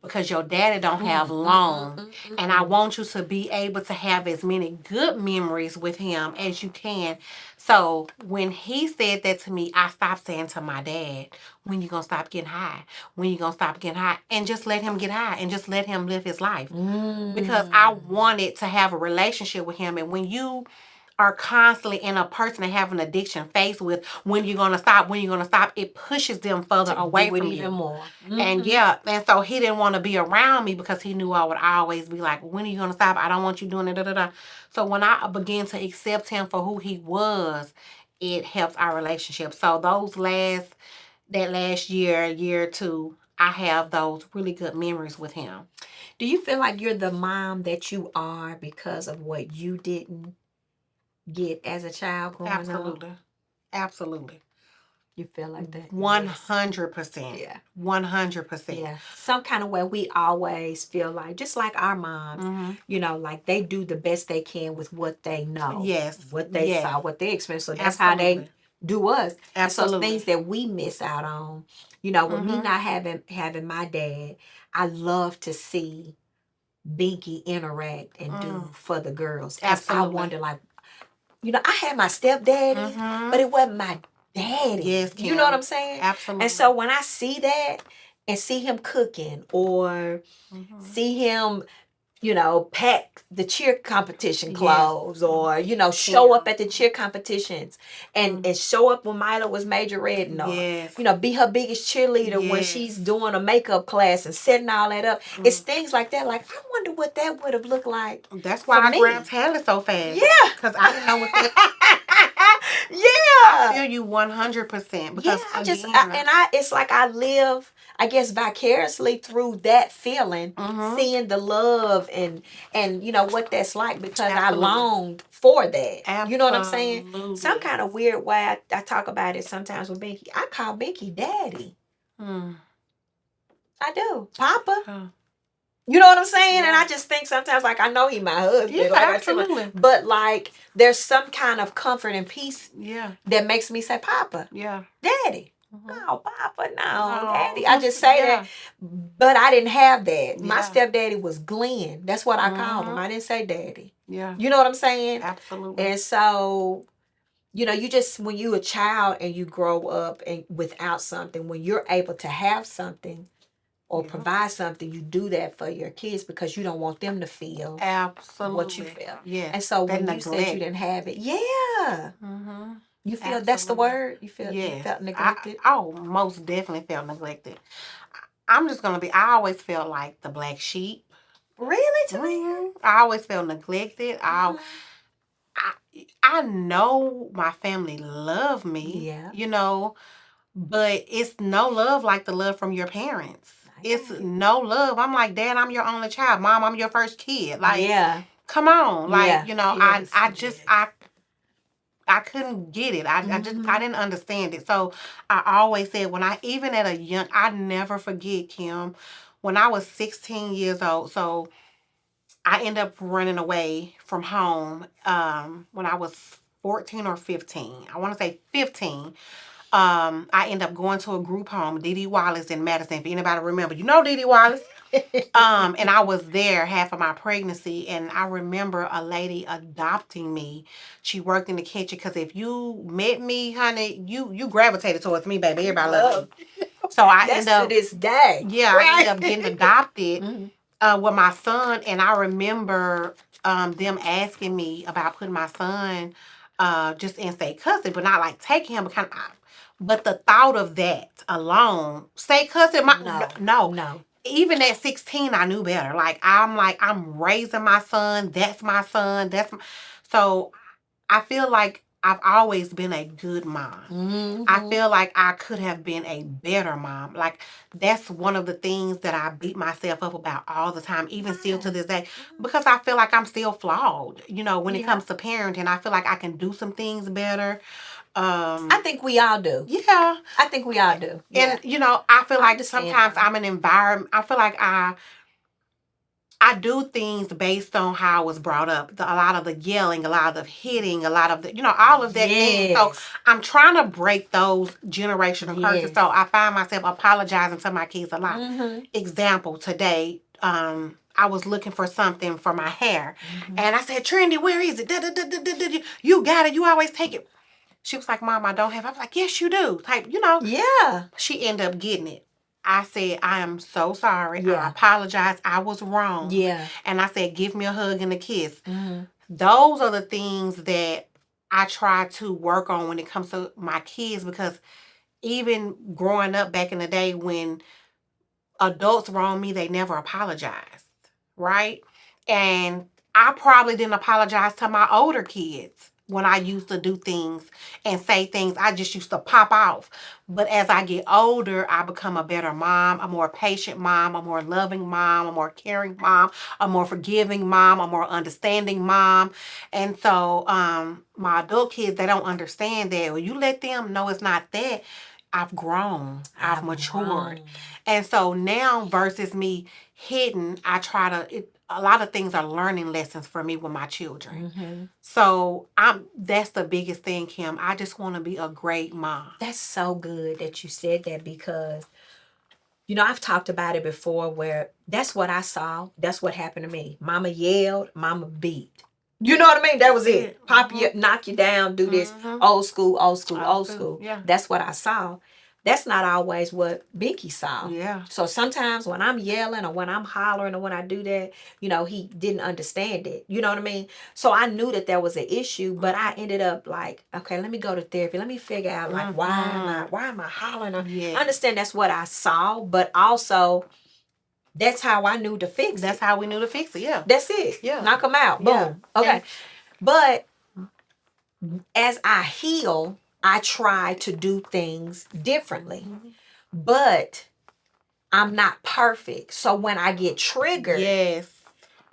Speaker 2: because your daddy don't have long. And I want you to be able to have as many good memories with him as you can. So when he said that to me, I stopped saying to my dad, when you going to stop getting high? When you going to stop getting high? And just let him get high and just let him live his life. Because I wanted to have a relationship with him. And when you are constantly in a person that have an addiction faced with when you're going to stop, it pushes them further away from you. Even more. And and so he didn't want to be around me because he knew I would always be like, when are you going to stop? I don't want you doing it. So when I began to accept him for who he was, it helps our relationship. So that last year or two, I have those really good memories with him.
Speaker 1: Do you feel like you're the mom that you are because of what you didn't get as a child growing up?
Speaker 2: Absolutely. Absolutely.
Speaker 1: You feel like that?
Speaker 2: 100%.
Speaker 1: Yeah.
Speaker 2: 100%.
Speaker 1: Yeah. Some kind of way we always feel like, just like our moms,
Speaker 2: Mm-hmm.
Speaker 1: you know, like they do the best they can with what they know,
Speaker 2: Yes.
Speaker 1: what they
Speaker 2: Yes.
Speaker 1: saw, what they experienced. So that's how they
Speaker 2: Absolutely.
Speaker 1: do us. And so
Speaker 2: Absolutely.
Speaker 1: things that we miss out on, you know, with me
Speaker 2: Mm-hmm.
Speaker 1: not having my dad, I love to see Binky interact and do for the girls. Because I
Speaker 2: Absolutely.
Speaker 1: wonder, like, you know, I had my stepdaddy,
Speaker 2: Mm-hmm.
Speaker 1: but it wasn't my daddy.
Speaker 2: Yes,
Speaker 1: You know what
Speaker 2: Kim.
Speaker 1: I'm saying?
Speaker 2: Absolutely.
Speaker 1: And so when I see that and see him cooking or
Speaker 2: Mm-hmm.
Speaker 1: see him, you know, pack the cheer competition
Speaker 2: Yes.
Speaker 1: clothes or, you know, show up at the cheer competitions and show up when Mila was Major Red and all.
Speaker 2: Yes.
Speaker 1: You know, be her biggest cheerleader when
Speaker 2: Yes.
Speaker 1: she's doing a makeup class and setting all that up. It's things like that. Like, I wonder what that would have looked like.
Speaker 2: That's why
Speaker 1: for
Speaker 2: I
Speaker 1: me.
Speaker 2: grabbed Taylor so fast.
Speaker 1: Yeah.
Speaker 2: Because I didn't know what that.
Speaker 1: Yeah.
Speaker 2: I feel you 100%. Because
Speaker 1: I just
Speaker 2: again,
Speaker 1: it's like I live, I guess, vicariously through that feeling, seeing the love and you know what that's like, because
Speaker 2: Absolutely.
Speaker 1: I longed for that.
Speaker 2: Absolutely.
Speaker 1: You know what I'm saying? Some kind of weird way I talk about it sometimes with Binky. I call Binky daddy. I do. Papa. You know what I'm saying? And I just think sometimes, like, I know he my husband.
Speaker 2: Yeah,
Speaker 1: like,
Speaker 2: absolutely.
Speaker 1: But like, there's some kind of comfort and peace that makes me say, Papa.
Speaker 2: Yeah.
Speaker 1: Daddy. No, Papa, no,
Speaker 2: No.
Speaker 1: Daddy. I just say that, but I didn't have that. My stepdaddy was Glenn. That's what I called him. I didn't say Daddy.
Speaker 2: Yeah.
Speaker 1: You know what I'm saying?
Speaker 2: Absolutely.
Speaker 1: And so, you know, you just, when you're a child and you grow up and without something, when you're able to have something or provide something, you do that for your kids because you don't want them to feel what you feel.
Speaker 2: Yeah.
Speaker 1: And so when you said you didn't have it, you feel that's the word? You feel you felt neglected?
Speaker 2: Most definitely felt neglected. I'm just gonna be. I always felt like the black sheep.
Speaker 1: Really, Tameka?
Speaker 2: I always felt neglected. I know my family love me.
Speaker 1: Yeah.
Speaker 2: You know, but it's no love like the love from your parents. It's no love. I'm like, Dad, I'm your only child. Mom, I'm your first kid. Like, come on. Like, you know, I couldn't get it. I didn't understand it. So I always said, when even at a young, I never forget, Kim, when I was 16 years old. So I ended up running away from home when I was 14 or 15. I want to say 15. I ended up going to a group home, Dee Dee Wallace in Madison. If anybody remember, you know Dee Dee Wallace. And I was there half of my pregnancy, and I remember a lady adopting me. She worked in the kitchen because if you met me, honey, you gravitated towards me, baby. Everybody loved me. So I ended up
Speaker 1: to this day.
Speaker 2: Yeah, I ended up getting adopted with my son, and I remember them asking me about putting my son just in state custody, but not like taking him, but the thought of that alone, state custody, no. Even at 16, I knew better. I'm raising my son. That's my son. So I feel like I've always been a good mom. I feel like I could have been a better mom. Like, that's one of the things that I beat myself up about all the time, even still to this day, because I feel like I'm still flawed, you know, when it comes to parenting. I feel like I can do some things better.
Speaker 1: I think we all do.
Speaker 2: Yeah.
Speaker 1: I think we all do. Yeah.
Speaker 2: And, you know, I feel like sometimes I'm an environment. I feel like I do things based on how I was brought up. A lot of the yelling, a lot of the hitting, a lot of the, you know, all of that thing. So I'm trying to break those generational curses. So I find myself apologizing to my kids a lot. Example, today, I was looking for something for my hair. And I said, Trendy, where is it? You got it. You always take it. She was like, Mom, I don't have it. I was like, yes, you do. Type, you know.
Speaker 1: Yeah.
Speaker 2: She ended up getting it. I said, I am so sorry. Yeah. I apologize. I was wrong.
Speaker 1: Yeah.
Speaker 2: And I said, give me a hug and a kiss. Those are the things that I try to work on when it comes to my kids, because even growing up back in the day when adults wronged me, they never apologized. Right? And I probably didn't apologize to my older kids. when I used to do things and say things. I just used to pop off. But as I get older, I become a better mom, a more patient mom, a more loving mom, a more caring mom, a more forgiving mom, a more understanding mom. And so my adult kids, they don't understand that. When you let them know it's not that, I've grown. I've matured.
Speaker 1: grown.
Speaker 2: And so now versus me hidden, I try to a lot of things are learning lessons for me with my children.
Speaker 1: Mm-hmm.
Speaker 2: So that's the biggest thing, Kim. I just want to be a great mom.
Speaker 1: That's so good that you said that, because you know, I've talked about it before where that's what I saw. That's what happened to me. Mama yelled, mama beat. You know what I mean? That was it. Pop you, knock you down, do this. Old school, old school, old school.
Speaker 2: Yeah.
Speaker 1: That's what I saw. That's not always what Binky saw.
Speaker 2: Yeah.
Speaker 1: So sometimes when I'm yelling or when I'm hollering or when I do that, you know, he didn't understand it. You know what I mean? So I knew that there was an issue, but I ended up like, okay, let me go to therapy. Let me figure out like why am I hollering?
Speaker 2: Yeah.
Speaker 1: I understand that's what I saw, but also that's how I knew to fix it.
Speaker 2: That's how we knew to fix it. Yeah.
Speaker 1: That's it.
Speaker 2: Yeah.
Speaker 1: Knock them out.
Speaker 2: Yeah.
Speaker 1: Boom. Okay. But as I heal, I try to do things differently. But I'm not perfect. So when I get triggered,
Speaker 2: yes,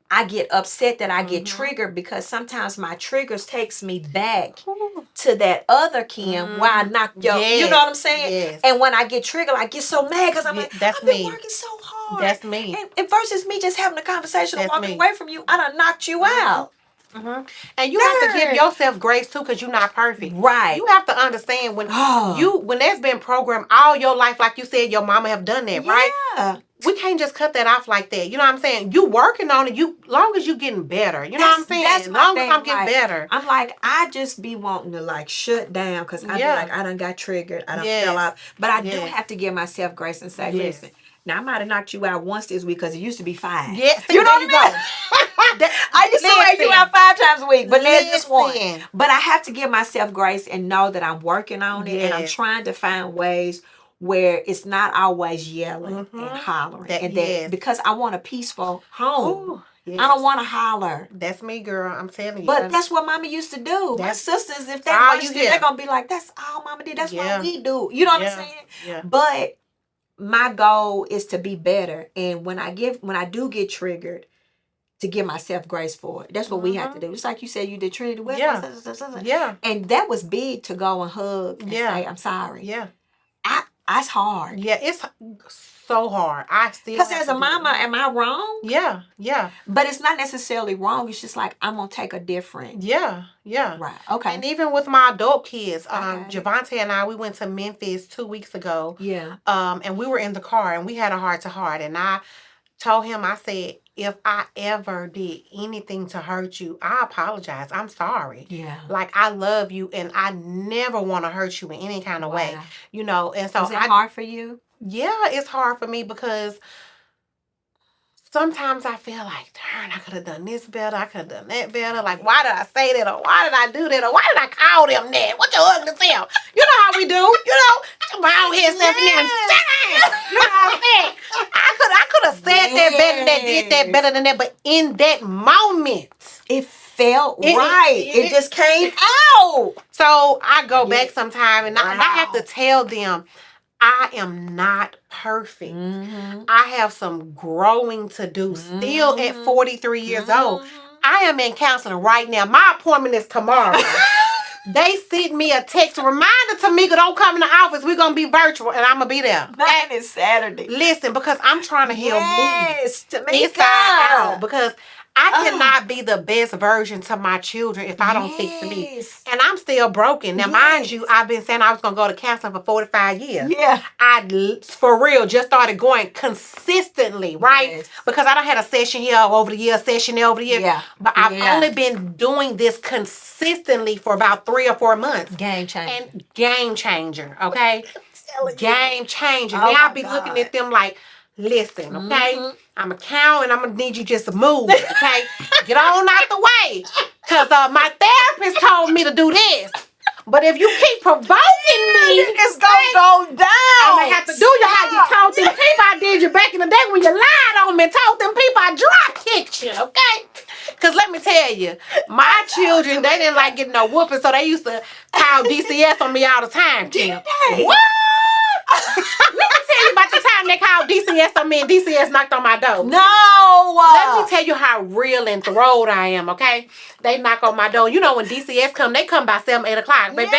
Speaker 1: I get upset that I get triggered, because sometimes my triggers takes me back to that other Kim where I knocked your, you know what I'm saying?
Speaker 2: Yes.
Speaker 1: And when I get triggered, I get so mad because I'm like,
Speaker 2: that's
Speaker 1: I've been
Speaker 2: me.
Speaker 1: working so hard.
Speaker 2: That's me.
Speaker 1: And versus me just having a conversation and
Speaker 2: That's
Speaker 1: walking
Speaker 2: me.
Speaker 1: away from you, I done knocked you out.
Speaker 2: And you have to give yourself grace too, because you're not perfect.
Speaker 1: Right.
Speaker 2: You have to understand when when that's been programmed all your life, like you said, your mama have done that, right?
Speaker 1: Yeah.
Speaker 2: We can't just cut that off like that. You know what I'm saying? You working on it. You long as you getting better. You know what I'm saying?
Speaker 1: That's my
Speaker 2: long
Speaker 1: thing,
Speaker 2: as I'm getting
Speaker 1: like,
Speaker 2: better.
Speaker 1: I'm like, I just be wanting to like shut down, because I be like, I done got triggered. I done fell out. But I do have to give myself grace and say, listen, now I might have knocked you out once this week because it used to be 5.
Speaker 2: Yes,
Speaker 1: you know what I mean? I used to wear you out 5 times a week, but there's just one. But I have to give myself grace and know that I'm working on it, and I'm trying to find ways where it's not always yelling and hollering. That because I want a peaceful home.
Speaker 2: Ooh, yes.
Speaker 1: I don't want to holler.
Speaker 2: That's me, girl. I'm telling you.
Speaker 1: But that's what mama used to do. My sisters, if they
Speaker 2: all
Speaker 1: watched it, they're going to be like, that's all mama did. That's what we do. You know what I'm saying?
Speaker 2: Yeah.
Speaker 1: But my goal is to be better. And when I do get triggered, to give myself grace for it. That's what we have to do. Just like you said, you did Trinity West.
Speaker 2: Yeah.
Speaker 1: And that was big, to go and hug and say, I'm sorry.
Speaker 2: Yeah.
Speaker 1: It's hard.
Speaker 2: Yeah, it's so hard. I still,
Speaker 1: because as a mama, am I wrong?
Speaker 2: Yeah, yeah.
Speaker 1: But it's not necessarily wrong. It's just like, I'm gonna take a different.
Speaker 2: Yeah.
Speaker 1: Right. Okay.
Speaker 2: And even with my adult kids, Javante and I, we went to Memphis 2 weeks ago.
Speaker 1: Yeah.
Speaker 2: And we were in the car and we had a heart to heart, and I told him, I said, if I ever did anything to hurt you, I apologize. I'm sorry.
Speaker 1: Yeah.
Speaker 2: Like, I love you and I never want to hurt you in any kind of way. You know, and so
Speaker 1: is it hard for you?
Speaker 2: Yeah, it's hard for me because sometimes I feel like, darn, I could have done this better. I could have done that better. Like, why did I say that? Or why did I do that? Or why did I call them that? What your ugly self? You know how we do. You know, my own head self and you know what I'm saying? I could have said that better than that, did that better than that. But in that moment,
Speaker 1: it felt right. It just came out.
Speaker 2: So I go back sometime and I have to tell them, I am not perfect. I have some growing to do still at 43 years old. I am in counseling right now. My appointment is tomorrow. They sent me a text reminder, Tameka, don't come in the office. We're going to be virtual and I'm going to be there.
Speaker 1: That is Saturday.
Speaker 2: Listen, because I'm trying to heal me.
Speaker 1: Tameka.
Speaker 2: Inside out. Because I cannot be the best version to my children if I don't fix me. And I'm still broken. Now, mind you, I've been saying I was going to go to counseling for 45 years.
Speaker 1: Yeah.
Speaker 2: I, for real, just started going consistently, right?
Speaker 1: Yes.
Speaker 2: Because I done had a session here over the year, a session there over the year.
Speaker 1: Yeah.
Speaker 2: But I've only been doing this consistently for about 3 or 4 months.
Speaker 1: Game changer.
Speaker 2: And game changer, okay? Game changer.
Speaker 1: Oh,
Speaker 2: now I be looking at them like, listen, okay? I'm a cow and I'm going to need you just to move, okay? Get on out the way. Because my therapist told me to do this. But if you keep provoking me,
Speaker 1: it's going to go down.
Speaker 2: I'm going to have to do you how you told them people I did you back in the day when you lied on me and told them people I drop kicked you, okay? Because let me tell you, my children, they didn't like getting no whooping, so they used to call DCS on me all the time, Kim. What? Let me tell you about the time they called DCS on me and DCS knocked on my door.
Speaker 1: No.
Speaker 2: Let me tell you how real and thrilled I am, okay? They knock on my door. You know when DCS come, they come by 7, 8 o'clock. But who is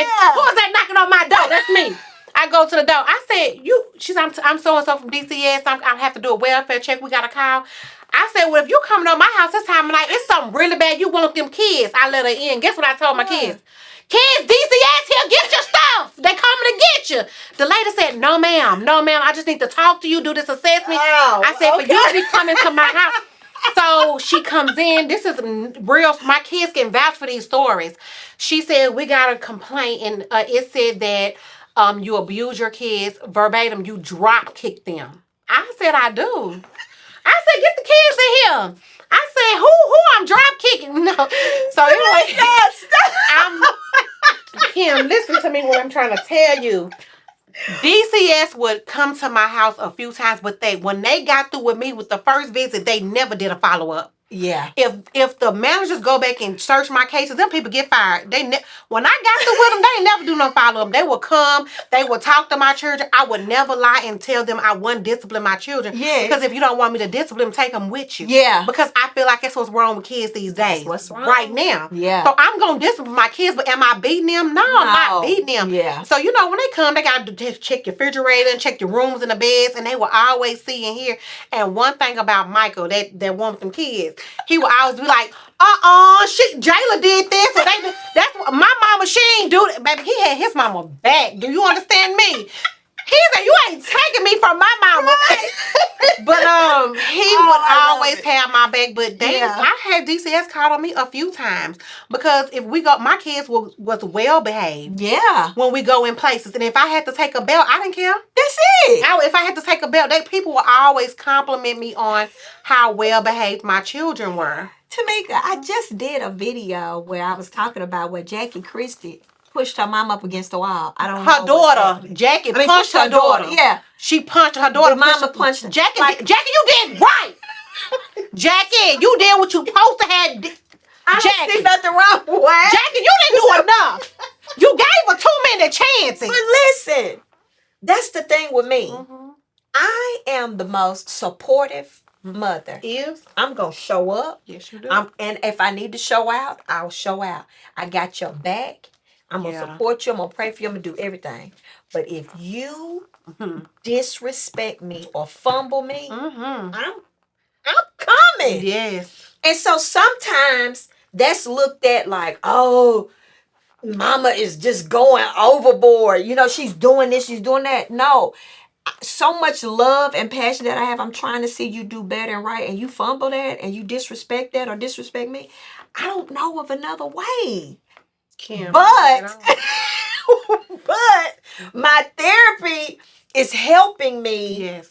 Speaker 2: that knocking on my door? That's me. I go to the door. I said, she's I'm so-and-so from DCS. I have to do a welfare check. We got a call. I said, well, if you coming to my house this time of night, it's something really bad. You want them kids. I let her in. Guess what I told my kids? Kids, DCS here, get your stuff. They coming to get you. The lady said, no, ma'am. No, ma'am. I just need to talk to you, do this assessment. I said, for you to be coming to my house. So she comes in. This is real. My kids can vouch for these stories. She said, we got a complaint, and it said that you abuse your kids verbatim. You drop kick them. I said, I do. I said, get the kids in here. I said, who I'm drop kicking? No. So anyway, Kim, listen to me what I'm trying to tell you. DCS would come to my house a few times, but when they got through with me with the first visit, they never did a follow-up.
Speaker 1: Yeah.
Speaker 2: If the managers go back and search my cases, them people get fired. When I got through with them, they never do no follow-up. They will come, they will talk to my children. I would never lie and tell them I wouldn't discipline my children. Yeah. Because if you don't want me to discipline them, take them with you. Yeah. Because I feel like that's what's wrong with kids these days. That's what's wrong. Right now. Yeah. So I'm going to discipline my kids, but am I beating them? No, I'm not beating them. Yeah. So, when they come, they got to check your refrigerator and check your rooms and the beds, and they will always see and hear. And one thing about Michael, that one with them kids, he would always be like, Jayla did this. So that's what my mama, she ain't do that. Baby, he had his mama back. Do you understand me? He said, you ain't taking me from my mama. Right. But he would always have my back. But I had DCS called on me a few times. Because if we go, my kids was well behaved. Yeah. When we go in places. And if I had to take a belt, I didn't care. That's it. If I had to take a belt, people would always compliment me on how well behaved my children were.
Speaker 1: Tameka, I just did a video where I was talking about where Jackie Christie pushed her mom up against the wall. I don't know.
Speaker 2: Her daughter, Jackie, punched her daughter.
Speaker 1: Yeah.
Speaker 2: She punched her daughter.
Speaker 1: The mama punched her.
Speaker 2: Jackie, you did right. Jackie, you did what you supposed to have.
Speaker 1: I don't see nothing wrong with that.
Speaker 2: Jackie, you didn't do enough. You gave her too many chances.
Speaker 1: But listen, that's the thing with me. Mm-hmm. I am the most supportive mother. I'm going to show up. Yes, you do. And if I need to show out, I'll show out. I got your back. I'm going to support you. I'm going to pray for you. I'm going to do everything. But if you disrespect me or fumble me, I'm coming. Yes. And so sometimes that's looked at like, oh, mama is just going overboard. She's doing this, she's doing that. No. So much love and passion that I have. I'm trying to see you do better and right, and you fumble that and you disrespect that or disrespect me. I don't know of another way. Kim, but my therapy is helping me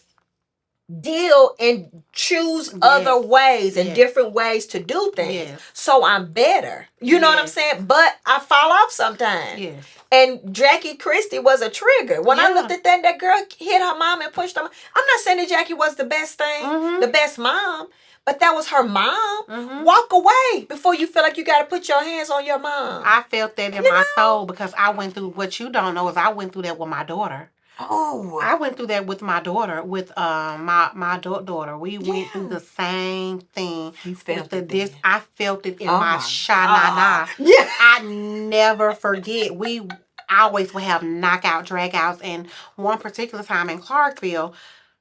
Speaker 1: deal and choose other ways and different ways to do things. Yes. So I'm better. You know what I'm saying? But I fall off sometimes. Yes. And Jackie Christie was a trigger. When I looked at that girl hit her mom and pushed her mom. I'm not saying that Jackie was the best thing, the best mom, but that was her mom. Mm-hmm. Walk away before you feel like you got to put your hands on your mom.
Speaker 2: I felt that in my soul because I went through, what you don't know is I went through that with my daughter. Oh, I went through that with my daughter, with my daughter. We went through the same thing. You felt it. I felt it in my sha-na-na. Yeah. I never forget. We always would have knockout dragouts, and one particular time in Clarksville,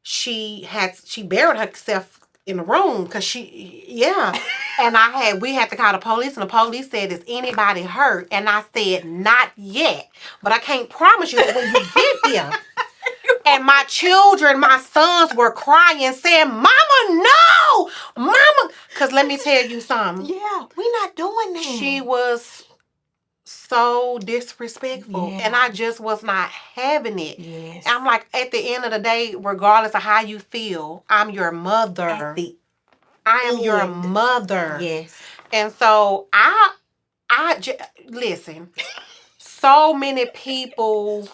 Speaker 2: she buried herself in the room because and we had to call the police, and the police said, is anybody hurt? And I said, not yet, but I can't promise you that when you get there. And my children, my sons were crying, saying, Mama, no! Mama! Because let me tell you something.
Speaker 1: Yeah, we're not doing that.
Speaker 2: She was so disrespectful. Yeah. And I just was not having it. Yes. I'm like, at the end of the day, regardless of how you feel, I'm your mother. I am your mother. Yes. And so listen, so many people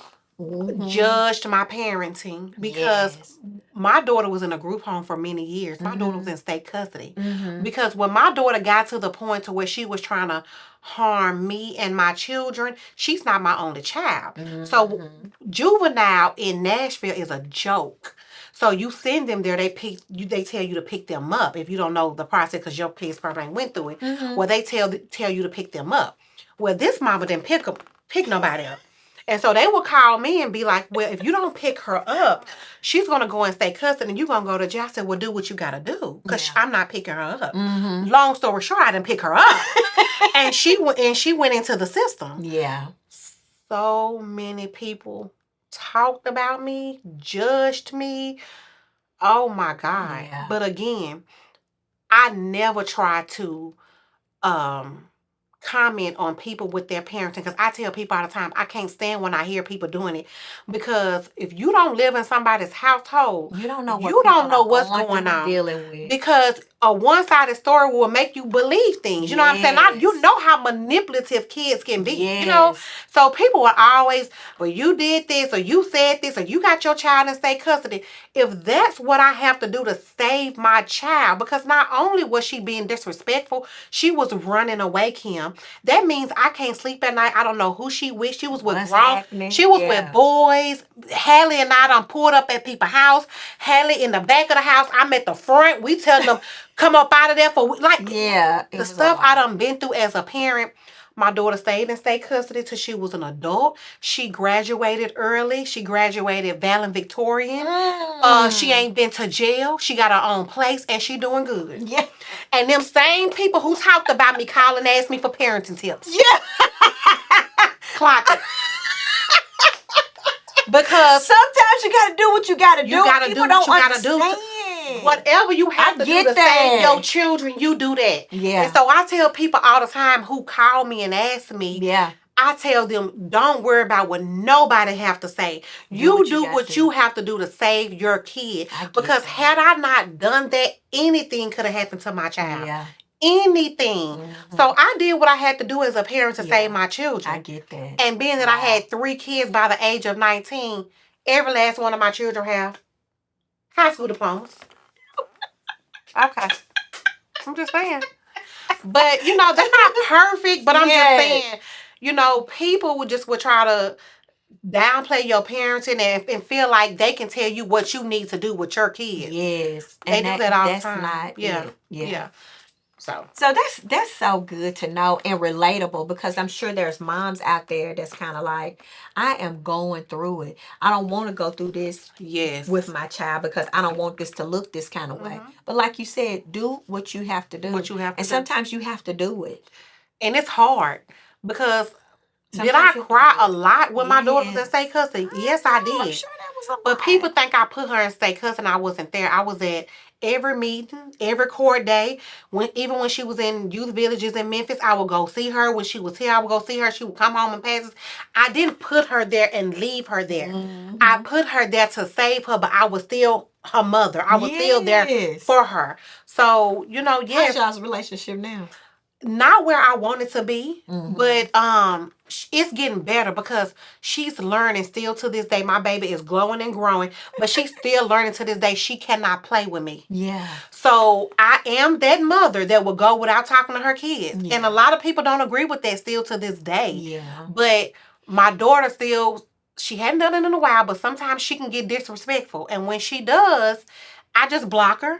Speaker 2: judged my parenting because my daughter was in a group home for many years. My daughter was in state custody. Because when my daughter got to the point to where she was trying to harm me and my children, she's not my only child. So juvenile in Nashville is a joke. So you send them there, they tell you to pick them up. If you don't know the process because your kids probably ain't went through it, well, they tell you to pick them up. Well, this mama didn't pick nobody up. And so they would call me and be like, well, if you don't pick her up, she's going to go and stay custody and you're going to go to jail. I said, well, do what you got to do because I'm not picking her up. Long story short, I didn't pick her up. and she went into the system. Yeah. So many people talked about me, judged me. Oh, my God. Yeah. But again, I never try to comment on people with their parenting because I tell people all the time I can't stand when I hear people doing it because if you don't live in somebody's household, you don't know what's going on. Dealing with. Because a one-sided story will make you believe things. You know what I'm saying? You know how manipulative kids can be. You know, so people are always, well, you did this or you said this or you got your child in state custody. If that's what I have to do to save my child, because not only was she being disrespectful, she was running away, Kim. That means I can't sleep at night. I don't know who she with. She was with She was with boys. Hallie and I done pulled up at people's house. Hallie in the back of the house. I'm at the front. We tell them, come up out of there for the stuff I done been through as a parent. My daughter stayed in state custody till she was an adult. She graduated early. She graduated valedictorian. She ain't been to jail. She got her own place and she doing good. Yeah. And them same people who talked about me calling and asked me for parenting tips. Yeah. Clock it. Because
Speaker 1: sometimes you gotta do what you gotta do.
Speaker 2: You gotta do what you gotta do. Whatever you have to do to save your children, you do that. Yeah. And so I tell people all the time who call me and ask me, I tell them, don't worry about what nobody have to say. You do what you have to do to save your kid. Because had I not done that, anything could have happened to my child. Yeah. Anything. So I did what I had to do as a parent to save my children.
Speaker 1: I get that.
Speaker 2: And being that I had 3 kids by the age of 19, every last one of my children have high school diplomas. Okay. I'm just saying. But, you know, that's not perfect, but I'm just saying, you know, people would try to downplay your parenting and feel like they can tell you what you need to do with your kids. Yes. They do that all the time. Not yeah. So
Speaker 1: that's so good to know and relatable because I'm sure there's moms out there that's kind of like, I am going through it. I don't want to go through this with my child because I don't want this to look this kind of way. But like you said, do what you have to do. And sometimes you have to do it.
Speaker 2: And it's hard because did I cry a lot when my daughter was in state custody? Yes, I did. I'm sure that was a lot. But people think I put her in state custody and I wasn't there. I was at every meeting, every court day. Even when she was in youth villages in Memphis, I would go see her. When she was here, I would go see her. She would come home and pass us. I didn't put her there and leave her there. I put her there to save her, but I was still her mother. I was still there for her. So, you know,
Speaker 1: how's y'all's relationship now?
Speaker 2: Not where I want it to be, but it's getting better because she's learning still to this day. My baby is growing and growing, but she's still learning to this day. She cannot play with me. Yeah. So I am that mother that will go without talking to her kids. Yeah. And a lot of people don't agree with that still to this day. Yeah. But my daughter still, she hadn't done it in a while, but sometimes she can get disrespectful. And when she does, I just block her.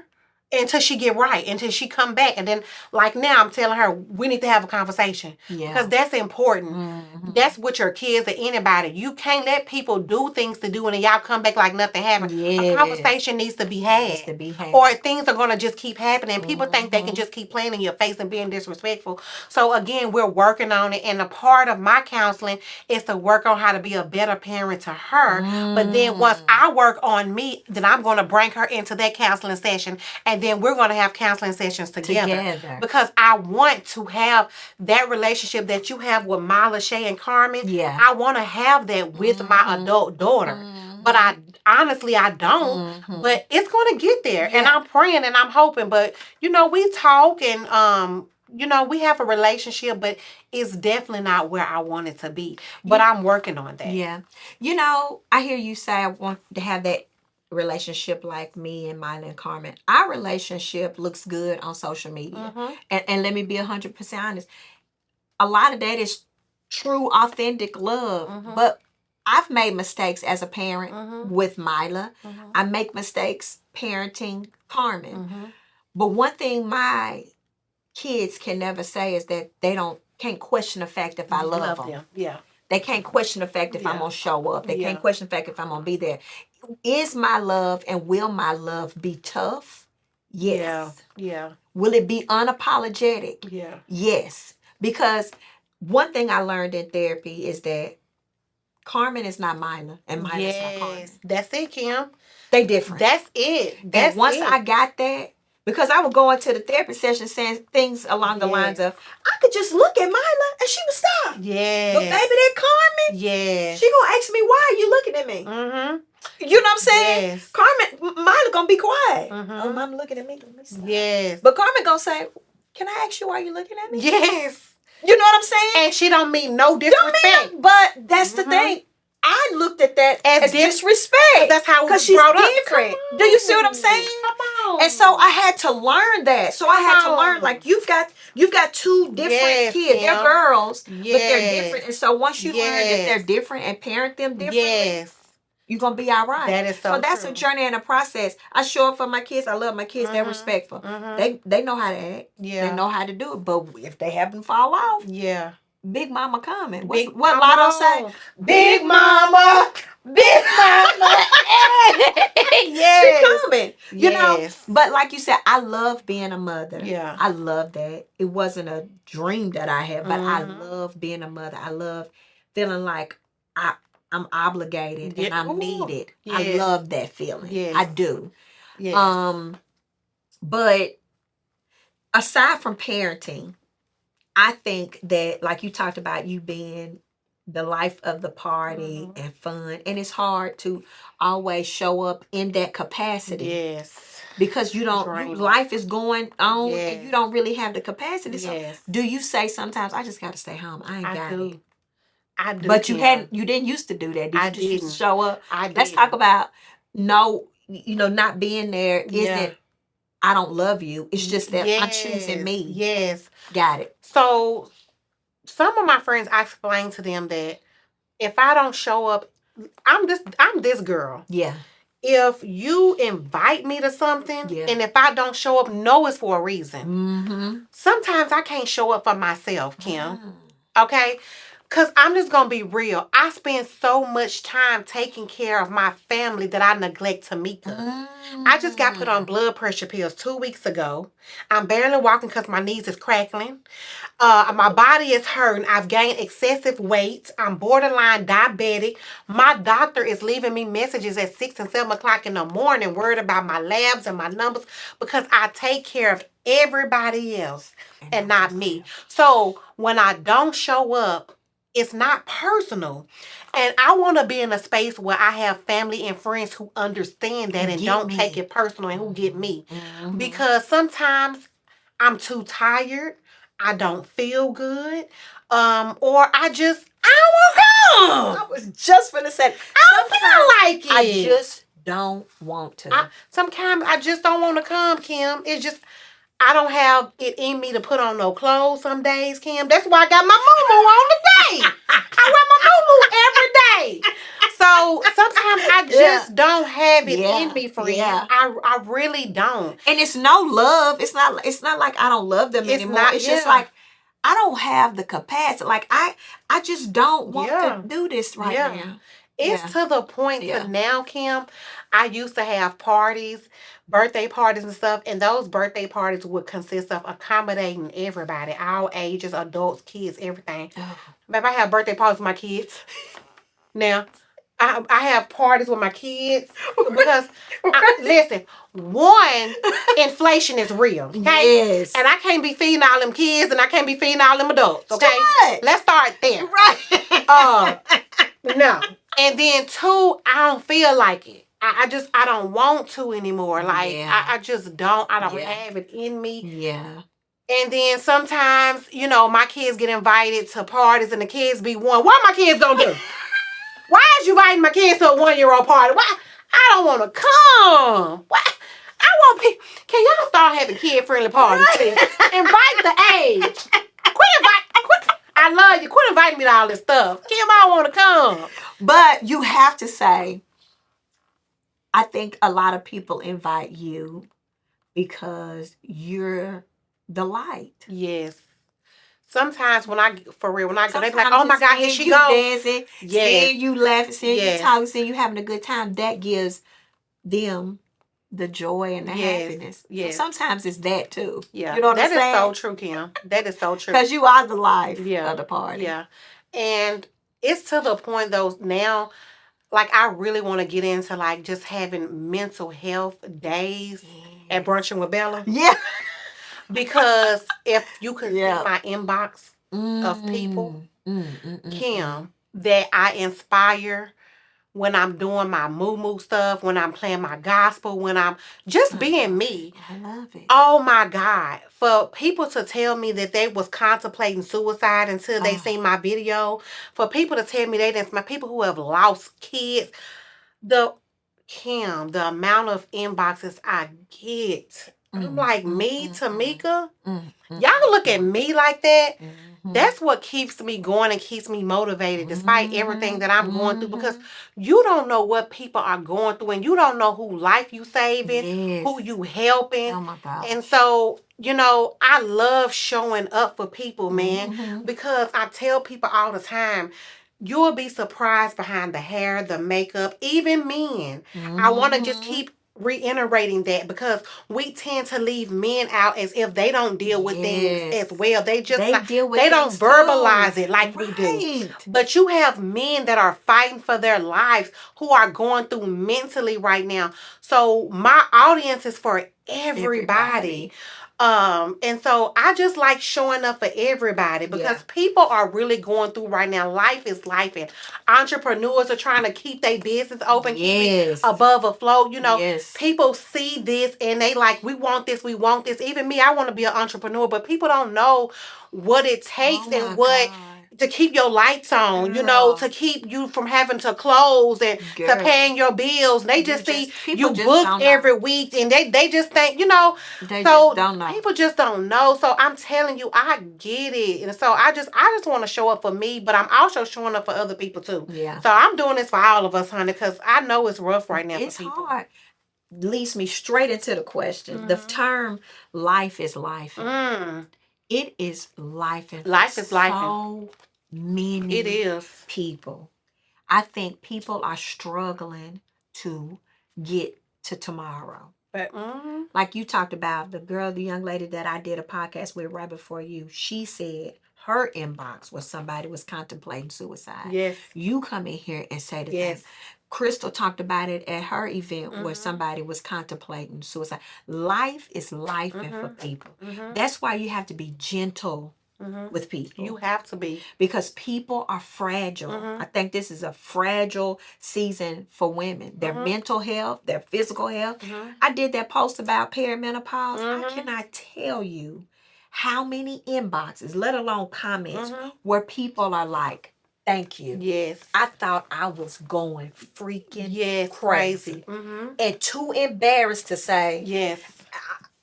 Speaker 2: Until she get right, until she come back. And then, like now, I'm telling her, we need to have a conversation. Yeah. Because that's important. That's with your kids or anybody. You can't let people do things to do and then y'all come back like nothing happened. A conversation needs to be had. Or things are going to just keep happening. People think they can just keep playing in your face and being disrespectful. So, again, we're working on it. And a part of my counseling is to work on how to be a better parent to her. But then once I work on me, then I'm going to bring her into that counseling session. And then we're going to have counseling sessions together. Because I want to have that relationship that you have with Mila, Shay, and Carmen. Yeah. I want to have that with my adult daughter. But I honestly don't. But it's going to get there. Yeah. And I'm praying and I'm hoping. But, you know, we talk and we have a relationship, but it's definitely not where I want it to be. But I'm working on that.
Speaker 1: Yeah. I hear you say I want to have that relationship like me and Miley and Carmen. Our relationship looks good on social media.
Speaker 2: Mm-hmm.
Speaker 1: And let me be 100% honest. A lot of that is true, authentic love.
Speaker 2: Mm-hmm.
Speaker 1: But I've made mistakes as a parent
Speaker 2: Mm-hmm.
Speaker 1: with Mila.
Speaker 2: Mm-hmm.
Speaker 1: I make mistakes parenting Carmen.
Speaker 2: Mm-hmm.
Speaker 1: But one thing my kids can never say is that they can't question the fact if I love them.
Speaker 2: Yeah.
Speaker 1: They can't question the fact if I'm gonna show up. They can't question the fact if I'm gonna be there. Is my love and will my love be tough? Yes.
Speaker 2: Yeah.
Speaker 1: Will it be unapologetic?
Speaker 2: Yeah.
Speaker 1: Yes. Because one thing I learned in therapy is that Carmen is not Mila and Mila is not Carmen.
Speaker 2: That's it, Kim.
Speaker 1: They different.
Speaker 2: That's it.
Speaker 1: And once I got that, because I would go into the therapy session saying things along the lines of, I could just look at Mila and she would stop.
Speaker 2: Yeah.
Speaker 1: But baby, that Carmen, she gonna ask me, why are you looking at me?
Speaker 2: Mm-hmm.
Speaker 1: You know what I'm saying?
Speaker 2: Yes.
Speaker 1: Carmen, Mila gonna be quiet.
Speaker 2: Mm-hmm.
Speaker 1: Oh, Mama looking at me. Let me stop.
Speaker 2: Yes.
Speaker 1: But Carmen gonna say, can I ask you why you looking at me?
Speaker 2: Yes.
Speaker 1: You know what I'm saying?
Speaker 2: And she don't mean no disrespect.
Speaker 1: But that's the thing. I looked at that as disrespect.
Speaker 2: That's how
Speaker 1: because she's
Speaker 2: brought
Speaker 1: different. Do you see what I'm saying?
Speaker 2: Come on.
Speaker 1: And so I had to learn that. So I had to learn, like, you've got two different kids. They're girls, but they're different. And so once you learn that they're different and parent them differently, you're gonna be all right.
Speaker 2: That is so
Speaker 1: that's
Speaker 2: true.
Speaker 1: A journey and a process. I show up for my kids. I love my kids. They're respectful. They know how to act. They know how to do it. But if they happen to fall off, Big Mama coming. What Lotto say?
Speaker 2: Big Mama. Big Mama.
Speaker 1: She coming. You know? But like you said, I love being a mother.
Speaker 2: Yeah.
Speaker 1: I love that. It wasn't a dream that I had, but I love being a mother. I love feeling like I'm obligated and I'm needed. I love that feeling. I do. But aside from parenting, I think that, like you talked about, you being the life of the party and fun, and it's hard to always show up in that capacity.
Speaker 2: Yes.
Speaker 1: Because life is going on and you don't really have the capacity.
Speaker 2: Yes.
Speaker 1: So do you say sometimes, I just got to stay home? I ain't got it.
Speaker 2: I do.
Speaker 1: But you didn't used to do that. Did you just used to show up? Let's talk about not being there isn't I don't love you. It's just that I'm choosing me.
Speaker 2: Yes.
Speaker 1: Got it.
Speaker 2: So some of my friends, I explain to them that if I don't show up, I'm this girl.
Speaker 1: Yeah.
Speaker 2: If you invite me to something, and if I don't show up, know it's for a reason.
Speaker 1: Mm-hmm.
Speaker 2: Sometimes I can't show up for myself, Kim. Okay? Because I'm just going to be real. I spend so much time taking care of my family that I neglect Tameka. I just got put on blood pressure pills 2 weeks ago. I'm barely walking because my knees is crackling. My body is hurting. I've gained excessive weight. I'm borderline diabetic. My doctor is leaving me messages at 6 and 7 o'clock in the morning worried about my labs and my numbers because I take care of everybody else and not me. So when I don't show up, it's not personal. And I want to be in a space where I have family and friends who understand that and don't take it personal and who get me. Because sometimes I'm too tired. I don't feel good. Or I don't want to come.
Speaker 1: I was just going to say,
Speaker 2: I don't feel like it.
Speaker 1: I just don't want to.
Speaker 2: Sometimes I just don't want to come, Kim. It's just, I don't have it in me to put on no clothes some days, Kim. That's why I got my moo-moo on today. I wear my moo-moo every day. So sometimes I just don't have it in me for you. I really don't.
Speaker 1: And it's no love. It's not like I don't love them anymore. It's just like I don't have the capacity. Like I just don't want to do this right now.
Speaker 2: It's to the point to now, Kim. I used to have parties, birthday parties and stuff, and those birthday parties would consist of accommodating everybody, all ages, adults, kids, everything. Babe, I have birthday parties with my kids. Now, I have parties with my kids because, listen, one, inflation is real, okay?
Speaker 1: Yes.
Speaker 2: And I can't be feeding all them kids and I can't be feeding all them adults, okay? Let's start there.
Speaker 1: Right.
Speaker 2: No. And then two, I don't feel like it. I don't want to anymore. Like, I just don't. I don't have it in me.
Speaker 1: Yeah.
Speaker 2: And then sometimes, you know, my kids get invited to parties and the kids be one. What my kids gonna do? Why is you inviting my kids to a 1-year-old party? Why? I don't want to come. Why? I want people. Can y'all start having kid-friendly parties, please? Invite the age. Quit. I love you. Quit inviting me to all this stuff. Kim, I don't want to come.
Speaker 1: But you have to say, I think a lot of people invite you because you're the light.
Speaker 2: Yes. Sometimes when I go, they be like,
Speaker 1: Sometimes
Speaker 2: oh my
Speaker 1: just
Speaker 2: God, here
Speaker 1: seeing
Speaker 2: she
Speaker 1: you
Speaker 2: go.
Speaker 1: dancing,
Speaker 2: Yes.
Speaker 1: seeing you laughing, seeing you
Speaker 2: Yes.
Speaker 1: talking, seeing you having a good time, that gives them the joy and the
Speaker 2: Yes.
Speaker 1: happiness.
Speaker 2: Yes.
Speaker 1: So sometimes it's that too.
Speaker 2: Yeah.
Speaker 1: You know what I'm saying?
Speaker 2: That is so true, Kim. That is so true.
Speaker 1: Because you are the life
Speaker 2: Yeah.
Speaker 1: of the party.
Speaker 2: Yeah. And it's to the point though now, like I really want to get into like just having mental health days at Brunching with Bella.
Speaker 1: Yeah.
Speaker 2: Because if you could
Speaker 1: Yeah.
Speaker 2: see my inbox of people,
Speaker 1: Kim,
Speaker 2: Kim, that I inspire when I'm doing my moo stuff, when I'm playing my gospel, when I'm just being me.
Speaker 1: I love it.
Speaker 2: Oh my God. For people to tell me that they was contemplating suicide until they seen my video, for people to tell me they didn't, my people who have lost kids, the amount of inboxes I get. I'm like, me, Tameka? Y'all look at me like that? That's what keeps me going and keeps me motivated despite everything that I'm going through, because you don't know what people are going through and you don't know who life you saving, who you helping.
Speaker 1: Oh my God.
Speaker 2: And so, you know, I love showing up for people, man, because I tell people all the time, you'll be surprised behind the hair, the makeup, even men. I want to just keep reiterating that because we tend to leave men out as if they don't deal with things as well. They just they don't verbalize it like we do. But you have men that are fighting for their lives who are going through mentally right now. So my audience is for everybody. And so I just like showing up for everybody because people are really going through right now. Life is life, and entrepreneurs are trying to keep their business open, keep it above afloat. You know, people see this and they like, we want this, we want this. Even me, I want to be an entrepreneur, but people don't know what it takes and what to keep your lights on, you know, to keep you from having to close and to paying your bills. They just see you book every week and they just think, you know, so people just don't know. So I'm telling you, I get it. And so I just want to show up for me, but I'm also showing up for other people too. Yeah. So I'm doing this for all of us, honey, because I know it's rough right now for people.
Speaker 1: Hard. Leads me straight into the question. The term life is life. It is life.
Speaker 2: Life is life.
Speaker 1: So many people. I think people are struggling to get to tomorrow. But like you talked about, the young lady that I did a podcast with right before you, she said her inbox was somebody was contemplating suicide. Yes. You come in here and say to them. Crystal talked about it at her event where somebody was contemplating suicide. Life is life for people. That's why you have to be gentle with people.
Speaker 2: You have to be.
Speaker 1: Because people are fragile. I think this is a fragile season for women. Their mental health, their physical health. I did that post about perimenopause. I cannot tell you how many inboxes, let alone comments, where people are like, thank you.
Speaker 2: Yes.
Speaker 1: I thought I was going freaking crazy. And too embarrassed to say.
Speaker 2: Yes.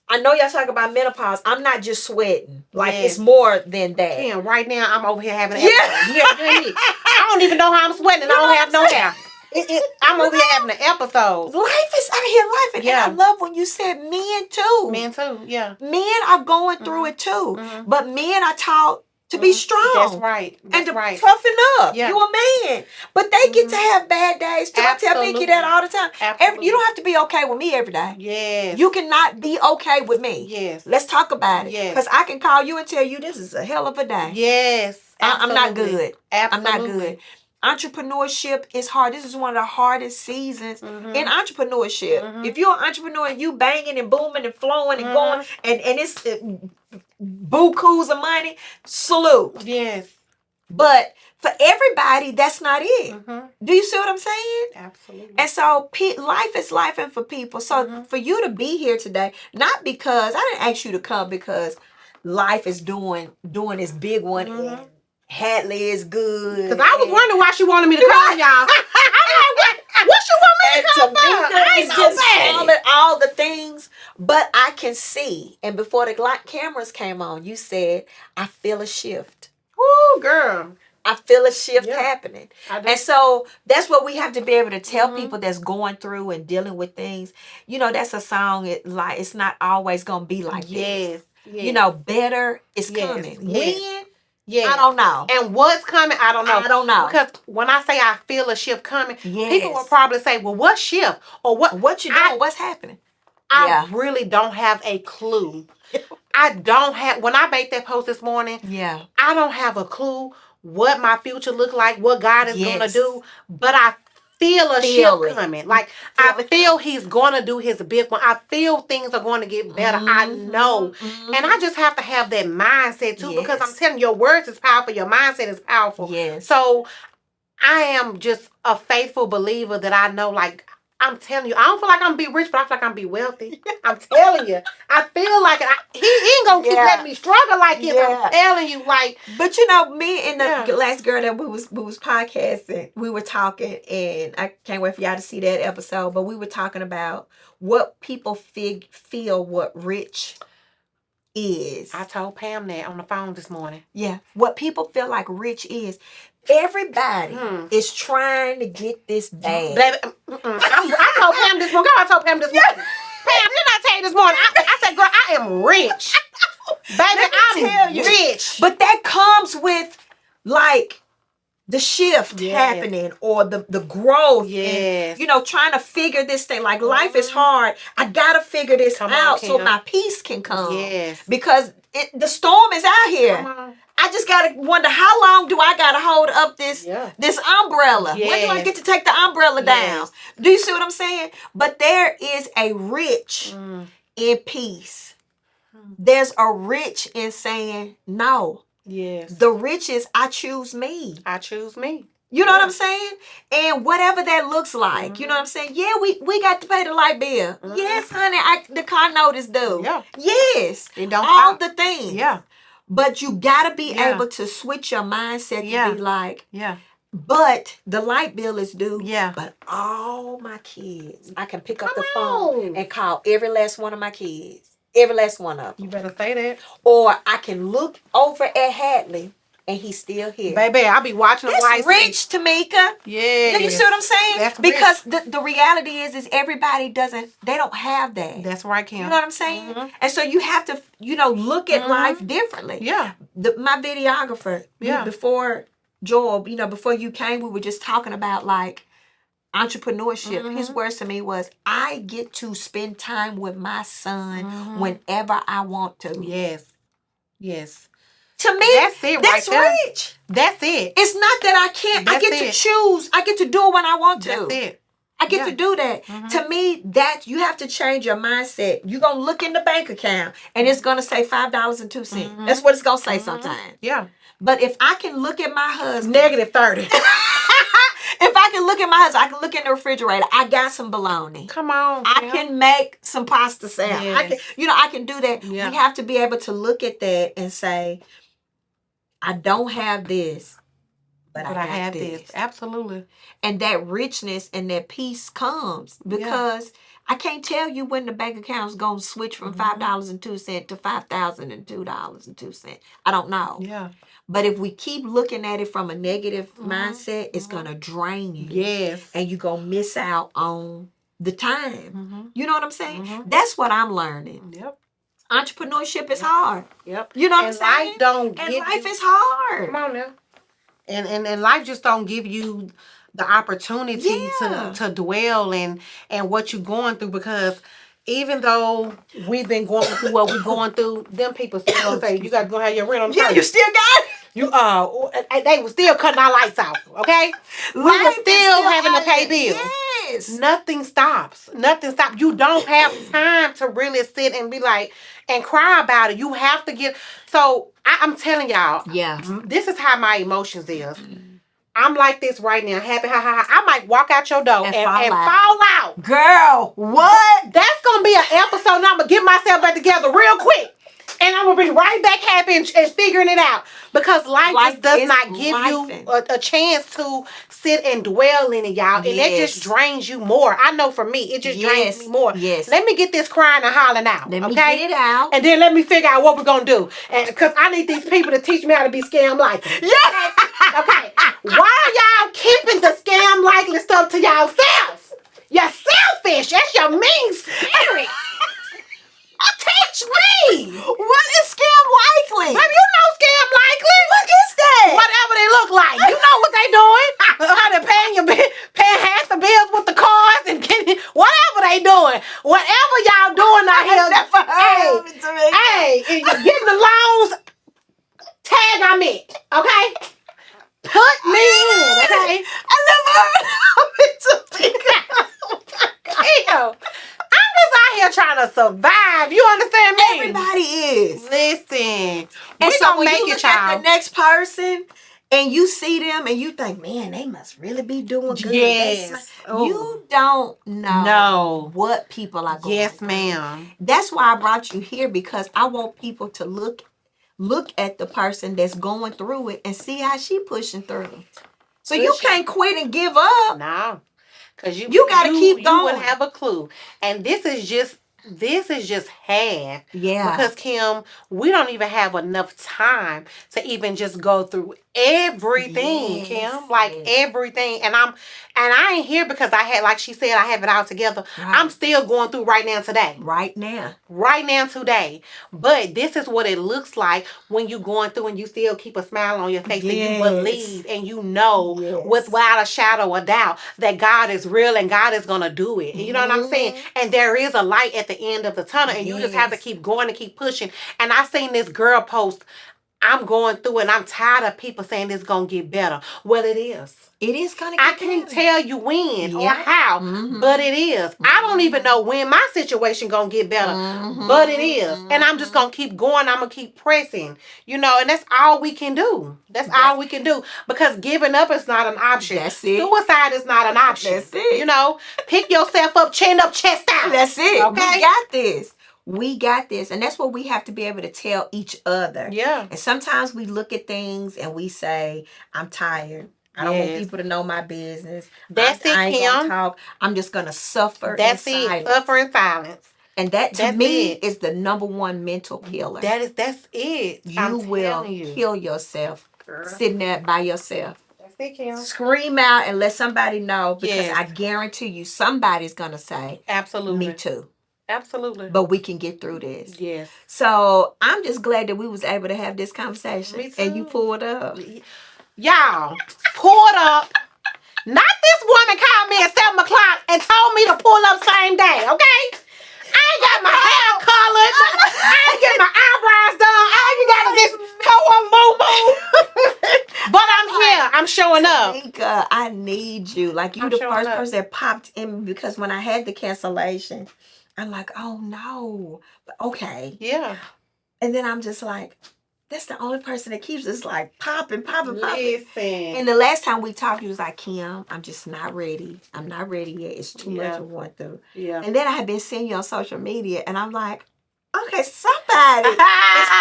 Speaker 1: I know y'all talking about menopause. I'm not just sweating. Like, it's more than that.
Speaker 2: Kim, right now, I'm over here having an episode. I don't even know how I'm sweating and I don't have no hair. I'm over here having an episode.
Speaker 1: Life is out here life. And I love when you said men too.
Speaker 2: Men too, yeah.
Speaker 1: Men are going through it too. But men are taught to be strong.
Speaker 2: That's right.
Speaker 1: And to toughen up. Yeah. You a man. But they get to have bad days too.
Speaker 2: Absolutely.
Speaker 1: I tell Pinky that all the time. You don't have to be okay with me every day.
Speaker 2: Yes.
Speaker 1: You cannot be okay with me.
Speaker 2: Yes.
Speaker 1: Let's talk about it.
Speaker 2: Yes.
Speaker 1: Because I can call you and tell you this is a hell of a day.
Speaker 2: Yes.
Speaker 1: I'm not good.
Speaker 2: Absolutely.
Speaker 1: I'm not good. Entrepreneurship is hard. This is one of the hardest seasons in entrepreneurship. If you're an entrepreneur and you banging and booming and flowing and going and it's bukus of money, salute.
Speaker 2: Yes.
Speaker 1: But for everybody, that's not it. Do you see what I'm saying?
Speaker 2: Absolutely.
Speaker 1: And so life is life and for people. So for you to be here today, not because I didn't ask you to come because life is doing this big one, and Hadley is good.
Speaker 2: Because I was wondering why she wanted me to come, y'all. I'm like, what you want me to come for? I ain't
Speaker 1: just all the things. But I can see, and before the cameras came on, you said, I feel a shift.
Speaker 2: Woo, girl.
Speaker 1: I feel a shift happening. And so that's what we have to be able to tell people that's going through and dealing with things. You know, that's a song, it's not always going to be like this. Yes. You know, better is coming. When? Yeah. I don't know.
Speaker 2: And what's coming, I don't know.
Speaker 1: I don't know.
Speaker 2: Because when I say I feel a shift coming, people will probably say, well, what shift? Or what
Speaker 1: you doing? What's happening?
Speaker 2: I really don't have a clue. I don't have, when I made that post this morning, I don't have a clue what my future look like, what God is going to do, but I feel a shift coming. Like, I feel he's going to do his big one. I feel things are going to get better. I know. And I just have to have that mindset too, because I'm telling you, your words is powerful. Your mindset is powerful. So I am just a faithful believer that I know, like, I'm telling you, I don't feel like I'm going to be rich, but I feel like I'm going to be wealthy. I'm telling you. I feel like he ain't going to keep letting me struggle like this. I'm telling you, like.
Speaker 1: But you know, me and the last girl that we was podcasting, we were talking, and I can't wait for y'all to see that episode, but we were talking about what people feel what rich is.
Speaker 2: I told Pam that on the phone this morning.
Speaker 1: Yeah. What people feel like rich is. Everybody is trying to get this bag.
Speaker 2: Baby, I told Pam this morning. I told Pam this morning. Pam, didn't I tell you this morning? I said, girl, I am rich. Baby, I'm rich.
Speaker 1: But that comes with, like, the shift happening, or the growth. And, you know, trying to figure this thing. Like, life is hard. I got to figure this out so my peace can come. Yes. Because the storm is out here. Come on. I just gotta wonder, how long do I gotta hold up this umbrella? When do I get to take the umbrella down? Do you see what I'm saying? But there is a rich in peace. There's a rich in saying no. Yes. The rich is, I choose me.
Speaker 2: I choose me.
Speaker 1: You know what I'm saying? And whatever that looks like, you know what I'm saying? Yeah, we got to pay the light bill. Yes, honey, the car note is due. Yeah. Yes.
Speaker 2: It don't
Speaker 1: all the things. Yeah. But you got to be able to switch your mindset to be like, but the light bill is due. Yeah. But all my kids, I can pick up the phone and call every last one of my kids. Every last one of them.
Speaker 2: You better say that.
Speaker 1: Or I can look over at Hadley and he's still here.
Speaker 2: Baby, I'll be watching him.
Speaker 1: That's rich, Tameka.
Speaker 2: Yeah.
Speaker 1: You see what I'm saying?
Speaker 2: That's
Speaker 1: because the reality is everybody they don't have that.
Speaker 2: That's right, Kim.
Speaker 1: You know what I'm saying? And so you have to, look at life differently.
Speaker 2: Yeah.
Speaker 1: My videographer, before Joel, before you came, we were just talking about, like, entrepreneurship. His words to me was, I get to spend time with my son whenever I want to.
Speaker 2: Yes. Yes.
Speaker 1: To me,
Speaker 2: that's it.
Speaker 1: That's
Speaker 2: right
Speaker 1: rich.
Speaker 2: That's it.
Speaker 1: It's not that I can't. I get to choose. I get to do it when I want to.
Speaker 2: That's it.
Speaker 1: I get to do that. To me, that you have to change your mindset. You're going to look in the bank account and it's going to say $5.02. That's what it's going to say sometimes.
Speaker 2: Yeah.
Speaker 1: But if I can look at my husband.
Speaker 2: Negative 30.
Speaker 1: If I can look at my husband, I can look in the refrigerator. I got some bologna.
Speaker 2: Come on.
Speaker 1: I can make some pasta salad.
Speaker 2: Yes.
Speaker 1: I can do that.
Speaker 2: Yeah.
Speaker 1: We have to be able to look at that and say, I don't have this, but I have this.
Speaker 2: Absolutely.
Speaker 1: And that richness and that peace comes because I can't tell you when the bank account is going to switch from $5.02 to $5,002.02. I don't know.
Speaker 2: Yeah.
Speaker 1: But if we keep looking at it from a negative mindset, it's going to drain you.
Speaker 2: Yes.
Speaker 1: And you're going to miss out on the time. You know what I'm saying? That's what I'm learning.
Speaker 2: Yep.
Speaker 1: Entrepreneurship is hard.
Speaker 2: Yep.
Speaker 1: You know what I'm saying?
Speaker 2: Life
Speaker 1: is hard.
Speaker 2: Come on now. And life just don't give you the opportunity to dwell and what you're going through, because even though we've been going through what we're going through, them people still gonna say you got to go have your rent on the
Speaker 1: you still got it.
Speaker 2: They were still cutting our lights off. Okay, we were still having to pay bills.
Speaker 1: Yes.
Speaker 2: Nothing stops. You don't have time to really sit and be like and cry about it. You have to get. So I'm telling y'all.
Speaker 1: Yeah.
Speaker 2: This is how my emotions is. I'm like this right now. Happy, ha, ha, ha. I might walk out your door and fall out.
Speaker 1: Girl, what?
Speaker 2: That's going to be an episode and I'm going to get myself back together real quick. And I'm gonna be right back happy and figuring it out, because life just does not give you a chance to sit and dwell in it, y'all. And that just drains you more. I know for me, it just drains me more.
Speaker 1: Yes.
Speaker 2: Let me get this crying and hollering out.
Speaker 1: Let me get it out.
Speaker 2: And then let me figure out what we're gonna do. And because I need these people to teach me how to be scam likely.
Speaker 1: Yeah.
Speaker 2: Okay. Why are y'all keeping the scam likely stuff to yourself? You're selfish. That's your mean spirit. Teach me.
Speaker 1: What is scam likely?
Speaker 2: Baby, you know scam likely.
Speaker 1: What is that?
Speaker 2: Whatever they look like. You know what they doing. How they paying half the bills with the cards and getting whatever they doing. Whatever y'all doing out here. Hey, getting the loans, tag I'm in. Okay? Put me in, okay?
Speaker 1: I never heard of it.
Speaker 2: Damn. I'm just out here trying to survive. You understand me?
Speaker 1: Everybody is.
Speaker 2: Listen.
Speaker 1: And
Speaker 2: We
Speaker 1: so
Speaker 2: gonna
Speaker 1: when
Speaker 2: make
Speaker 1: you
Speaker 2: it,
Speaker 1: look at
Speaker 2: y'all.
Speaker 1: the next person and you see them and you think, man, they must really be doing good.
Speaker 2: Yes.
Speaker 1: You don't know what people are going
Speaker 2: Yes,
Speaker 1: through.
Speaker 2: ma'am.
Speaker 1: That's why I brought you here, because I want people to look at the person that's going through it and see how she pushing through. So you can't quit and give up.
Speaker 2: No. Because you
Speaker 1: gotta keep going.
Speaker 2: You wouldn't have a clue. And this is just half.
Speaker 1: Yeah.
Speaker 2: Because Kim, we don't even have enough time to even just go through everything, Kim. Like everything. And I ain't here because I had, like she said, I have it all together. Right. I'm still going through right now today.
Speaker 1: Right now today.
Speaker 2: But this is what it looks like when you going through and you still keep a smile on your face and you believe and you know without a shadow of doubt that God is real and God is going to do it. You know what I'm saying? And there is a light at the end of the tunnel, and you just have to keep going and keep pushing. And I seen this girl post, I'm going through and I'm tired of people saying it's going to get better. Well, it is.
Speaker 1: It is going to get better.
Speaker 2: I can't tell you when or how, but it is. I don't even know when my situation going to get better, but it is. And I'm just going to keep going. I'm going to keep pressing, you know, and that's all we can do. That's all we can do, because giving up is not an option.
Speaker 1: That's it.
Speaker 2: Suicide is not an option.
Speaker 1: That's it.
Speaker 2: You know, pick yourself up, chin up, chest out.
Speaker 1: That's it.
Speaker 2: Okay?
Speaker 1: We got this. We got this. And that's what we have to be able to tell each other.
Speaker 2: Yeah.
Speaker 1: And sometimes we look at things and we say, I'm tired. I don't want people to know my business.
Speaker 2: That's it,
Speaker 1: I ain't
Speaker 2: Kim.
Speaker 1: gonna talk. I'm just gonna suffer.
Speaker 2: That's
Speaker 1: in
Speaker 2: it.
Speaker 1: silence.
Speaker 2: Suffer in silence.
Speaker 1: And that to me is the number one mental killer.
Speaker 2: That's it.
Speaker 1: You will kill yourself sitting there by yourself.
Speaker 2: That's it, Kim.
Speaker 1: Scream out and let somebody know, because I guarantee you somebody's gonna say,
Speaker 2: absolutely,
Speaker 1: me too.
Speaker 2: Absolutely.
Speaker 1: But we can get through this.
Speaker 2: Yes.
Speaker 1: So I'm just glad that we was able to have this conversation.
Speaker 2: Me too.
Speaker 1: And you pulled up.
Speaker 2: Y'all, pulled up. Not this woman called me at 7 o'clock and told me to pull up same day, okay? I ain't got my hair colored. I ain't getting my eyebrows done. I ain't got this moo-moo. But I'm here. I'm showing up.
Speaker 1: Tameka, I need you. Like, you the first person that popped in, because when I had the cancellation, I'm like, oh no. But okay.
Speaker 2: Yeah.
Speaker 1: And then I'm just like, that's the only person that keeps us like popping.
Speaker 2: Listen.
Speaker 1: And the last time we talked, you was like, Kim, I'm just not ready. I'm not ready yet. It's too much I'm going through.
Speaker 2: Yeah.
Speaker 1: And then I had been seeing you on social media, and I'm like, okay, somebody is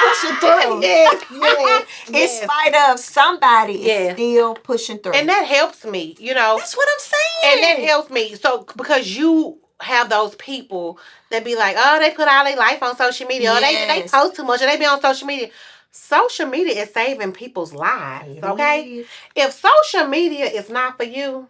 Speaker 1: pushing through.
Speaker 2: Yes.
Speaker 1: In spite of, somebody is still pushing through.
Speaker 2: And that helps me, you know.
Speaker 1: That's what I'm saying.
Speaker 2: And that helps me. So, because you have those people that be like, oh, they put all their life on social media. Or they post too much. Or they be on social media. Social media is saving people's lives, okay? If social media is not for you,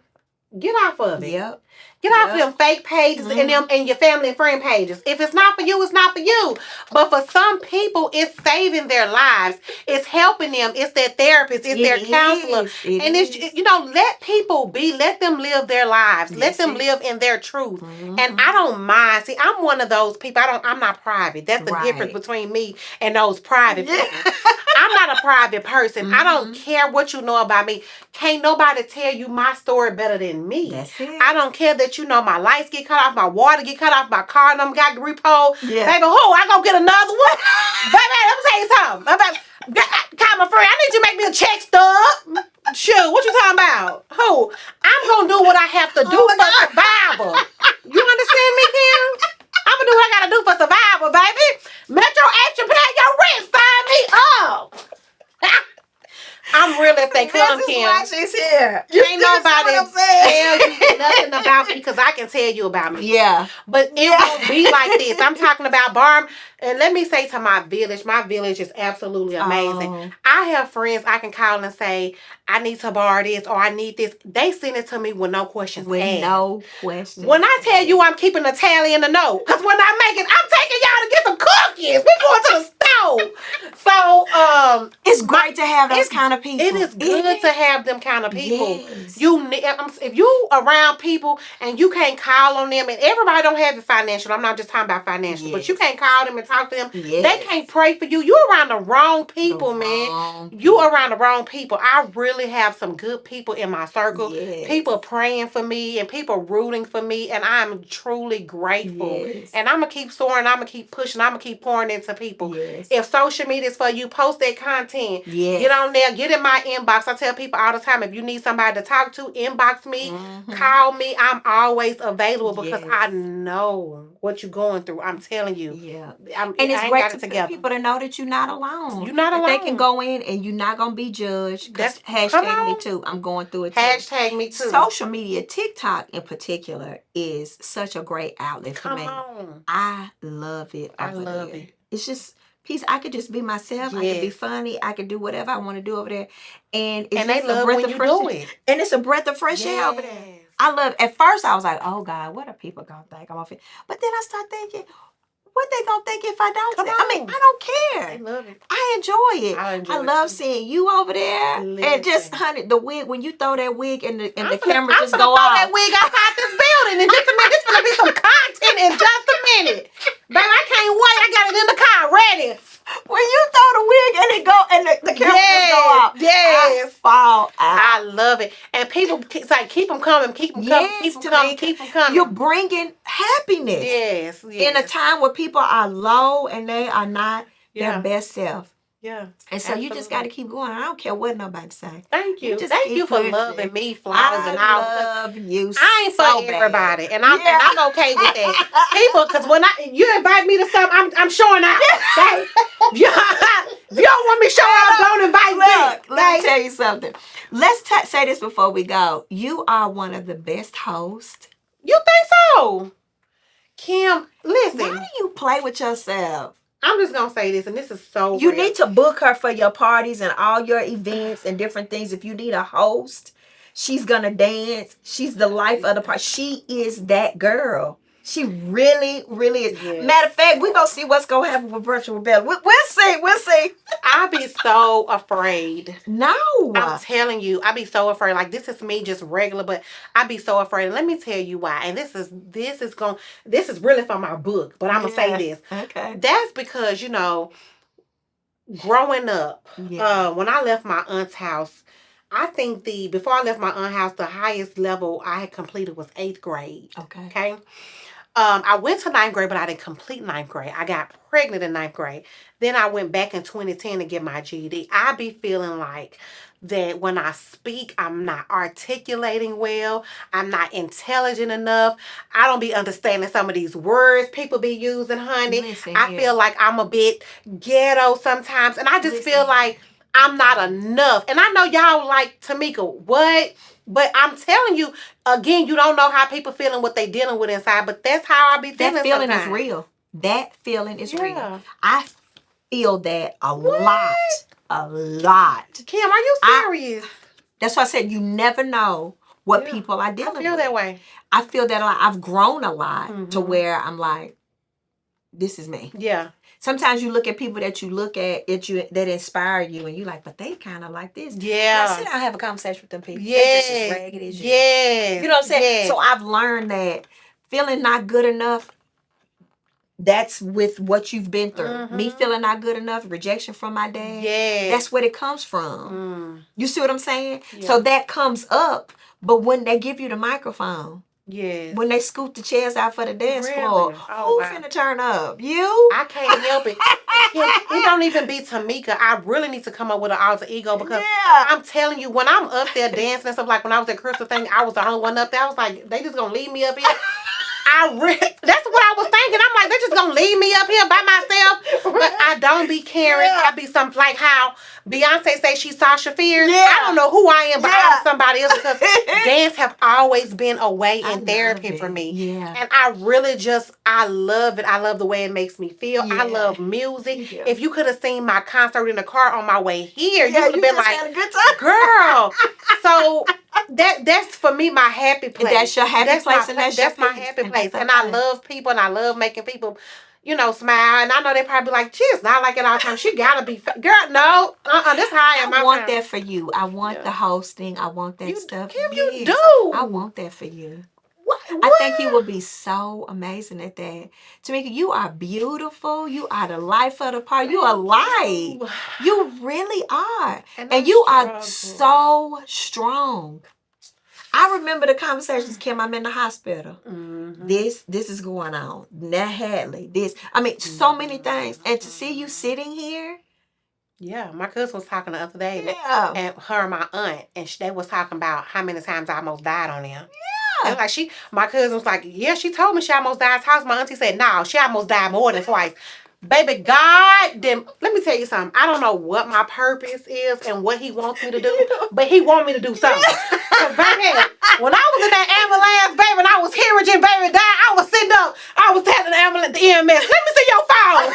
Speaker 2: get off of it.
Speaker 1: Yep.
Speaker 2: Get off them fake pages and them and your family and friend pages. If it's not for you, it's not for you. But for some people, it's saving their lives. It's helping them. It's their therapist. It's their counselor. And it's, you know, let people be. Let them live their lives. Let them live in their truth. And I don't mind. See, I'm one of those people. I'm not private. That's the difference between me and those private people. I'm not a private person. I don't care what you know about me. Can't nobody tell you my story better than me.
Speaker 1: That's it.
Speaker 2: I don't care that, you know, my lights get cut off, my water get cut off, my car number got repo.
Speaker 1: Yeah.
Speaker 2: Baby, I go get another one? Baby, let me tell you something. Call my friend. I need you to make me a check stub. Shoot, what you talking about? I'm going to do what I have to do for survival. You understand me, Kim? I'm going to do what I got to do for survival, baby. Metro Action, pay your rent. Ain't nobody tell you nothing about me because I can tell you about me.
Speaker 1: Yeah.
Speaker 2: But it won't be like this. I'm talking about Barb. And let me say to my village is absolutely amazing.
Speaker 1: Oh.
Speaker 2: I have friends I can call and say, I need to borrow this or I need this. They send it to me with no questions
Speaker 1: With
Speaker 2: asked.
Speaker 1: no questions.
Speaker 2: When I tell you I'm keeping a tally in the note, because when I make it, I'm taking y'all to get some cookies. We're going to the store. So
Speaker 1: it's great to have those kind of people.
Speaker 2: It is good to have them kind of people.
Speaker 1: Yes.
Speaker 2: If you around people and you can't call on them, and everybody don't have it financial. I'm not just talking about financial, but you can't call them and talk to them.
Speaker 1: Yes.
Speaker 2: They can't pray for you. You around the wrong people, man. You around the wrong people. I really have some good people in my circle.
Speaker 1: Yes.
Speaker 2: People praying for me and people rooting for me, and I'm truly grateful.
Speaker 1: Yes.
Speaker 2: And I'm gonna keep soaring. I'm gonna keep pushing. I'm gonna keep pouring into people.
Speaker 1: Yes.
Speaker 2: If social media is for you, post that content.
Speaker 1: Yes.
Speaker 2: Get on there. Get in my inbox. I tell people all the time, if you need somebody to talk to, inbox me, call me. I'm always available because I know what you're going through. I'm telling you.
Speaker 1: Yeah.
Speaker 2: And
Speaker 1: it's great for people to know that you're not alone.
Speaker 2: You're not alone.
Speaker 1: They can go in and you're not going to be judged. That's hashtag me too. I'm going through it too.
Speaker 2: Hashtag me too.
Speaker 1: Social media, TikTok in particular, is such a great outlet for me. I love it.
Speaker 2: I love it.
Speaker 1: It's just peace. I could just be myself. Yes. I could be funny. I could do whatever I want to do over there. And it's
Speaker 2: they love when you do it.
Speaker 1: And it's a breath of fresh air over there. I love it. At first I was like, oh God, what are people going to think I'm off it? But then I start thinking, what they gonna think if I don't say? I mean, I don't care.
Speaker 2: I love it.
Speaker 1: I enjoy it. I love seeing you over there. And just, honey, the wig, when you throw that wig and the camera just go off.
Speaker 2: I'm gonna throw that wig outside this building in just a minute. It's gonna be some content in just a minute. Baby, I can't wait. I got it in the car ready.
Speaker 1: When you throw the wig and it go and the camera just go off.
Speaker 2: Yes.
Speaker 1: I fall out.
Speaker 2: I love it. And people like keep them coming, keep them coming, keep them coming, keep them coming.
Speaker 1: You're bringing happiness.
Speaker 2: Yes.
Speaker 1: In a time where people are low and they are not their best self.
Speaker 2: Yeah.
Speaker 1: And so you just got to keep going. I don't care what nobody say.
Speaker 2: Thank you. Thank you for loving me, flowers and all.
Speaker 1: I love you.
Speaker 2: I ain't for everybody, and I'm okay with that. People, because when you invite me to something, I'm showing out. If you don't want me showing up, don't invite me.
Speaker 1: Let me tell you something. Let's say this before we go. You are one of the best hosts.
Speaker 2: You think so? Kim, listen.
Speaker 1: Why do you play with yourself?
Speaker 2: I'm just going to say this, and this is so
Speaker 1: You need to book her for your parties and all your events and different things. If you need a host, she's going to dance. She's the life of the party. She is that girl. She really, really is. Yes. Matter of fact, we're going to see what's going to happen with Virtual Bella. We'll see.
Speaker 2: I be so afraid.
Speaker 1: No.
Speaker 2: I'm telling you, I be so afraid. Like, this is me just regular, but I be so afraid. And let me tell you why. And this is really from my book, but I'm going to say this.
Speaker 1: Okay.
Speaker 2: That's because, growing up, when I left my aunt's house, I think before I left my aunt's house, the highest level I had completed was 8th grade. Okay. I went to 9th grade, but I didn't complete 9th grade. I got pregnant in 9th grade. Then I went back in 2010 to get my GED. I be feeling like that when I speak, I'm not articulating well. I'm not intelligent enough. I don't be understanding some of these words people be using, honey. I feel like I'm a bit ghetto sometimes. And I just feel like I'm not enough. And I know y'all like, Tameka, what? But I'm telling you, again, you don't know how people feeling what they dealing with inside, but that's how I be feeling.
Speaker 1: That feeling
Speaker 2: sometimes.
Speaker 1: is real. That feeling is real. I feel that a lot.
Speaker 2: Kim, are you serious?
Speaker 1: That's why I said you never know what people are dealing with.
Speaker 2: I feel that way.
Speaker 1: I feel that a lot. I've grown a lot to where I'm like, this is me.
Speaker 2: Yeah.
Speaker 1: Sometimes you look at people that you look at that inspire you, and you're like, but they kind of like this.
Speaker 2: Yeah.
Speaker 1: I sit down and have a conversation with them people.
Speaker 2: Yes.
Speaker 1: They're just as ragged as you.
Speaker 2: Yes.
Speaker 1: You know what I'm saying?
Speaker 2: Yes.
Speaker 1: So I've learned that feeling not good enough, that's with what you've been through. Me feeling not good enough, rejection from my dad.
Speaker 2: Yes.
Speaker 1: That's where it comes from. You see what I'm saying? Yeah. So that comes up, but when they give you the microphone, when they scoop the chairs out for the dance floor, who's finna turn up? You?
Speaker 2: I can't help it. It don't even be Tameka. I really need to come up with an alter ego because I'm telling you, when I'm up there dancing and stuff, like when I was at Crystal thing, I was the only one up there. I was like, they just gonna leave me up here. That's what I was thinking. I'm like, they're just gonna leave me up here by myself. But I don't be caring.
Speaker 1: Yeah.
Speaker 2: I be some like how Beyonce say she's Sasha Fierce.
Speaker 1: Yeah.
Speaker 2: I don't know who I am, but
Speaker 1: Yeah.
Speaker 2: I'm somebody else because dance have always been a way
Speaker 1: I
Speaker 2: in therapy
Speaker 1: love
Speaker 2: for
Speaker 1: it.
Speaker 2: me.
Speaker 1: Yeah.
Speaker 2: And I really I love it. I love the way it makes me feel.
Speaker 1: Yeah.
Speaker 2: I love music.
Speaker 1: Yeah.
Speaker 2: If you could have seen my concert in the car on my way here, you
Speaker 1: Yeah,
Speaker 2: would have been
Speaker 1: just
Speaker 2: like,
Speaker 1: had a good time.
Speaker 2: girl. So that's for me my happy place.
Speaker 1: That's your happy place,
Speaker 2: my
Speaker 1: and that's
Speaker 2: my
Speaker 1: your peace,
Speaker 2: happy
Speaker 1: and
Speaker 2: place.
Speaker 1: that's
Speaker 2: And I
Speaker 1: okay.
Speaker 2: love people, and I love making people, smile. And I know they probably be like, she's not like it all the time. She gotta be girl. No, that's how I am.
Speaker 1: I want that for you. I want
Speaker 2: Yeah.
Speaker 1: the hosting. I want that stuff.
Speaker 2: Kim,
Speaker 1: Yes.
Speaker 2: you do.
Speaker 1: I want that for you.
Speaker 2: What?
Speaker 1: I think you would be so amazing at that. Tameka, you are beautiful. You are the life of the party. You are light. You really are. And you are so strong. I remember the conversations, Kim. I'm in the hospital.
Speaker 2: Mm-hmm.
Speaker 1: This is going on. That Hadley. So many things. And to see you sitting here.
Speaker 2: Yeah, my cousin was talking the other day,
Speaker 1: Yeah.
Speaker 2: and her and my aunt, and they was talking about how many times I almost died on them.
Speaker 1: Yeah.
Speaker 2: And like my cousin was like, yeah, she told me she almost died twice. My auntie said, no, she almost died more than twice. Baby, God, let me tell you something. I don't know what my purpose is and what he wants me to do, but he wants me to do something. Because, baby, when I was in that ambulance, baby, and I was hemorrhaging, baby, dying, I was sitting up, I was telling the ambulance, the EMS, let me see your phone.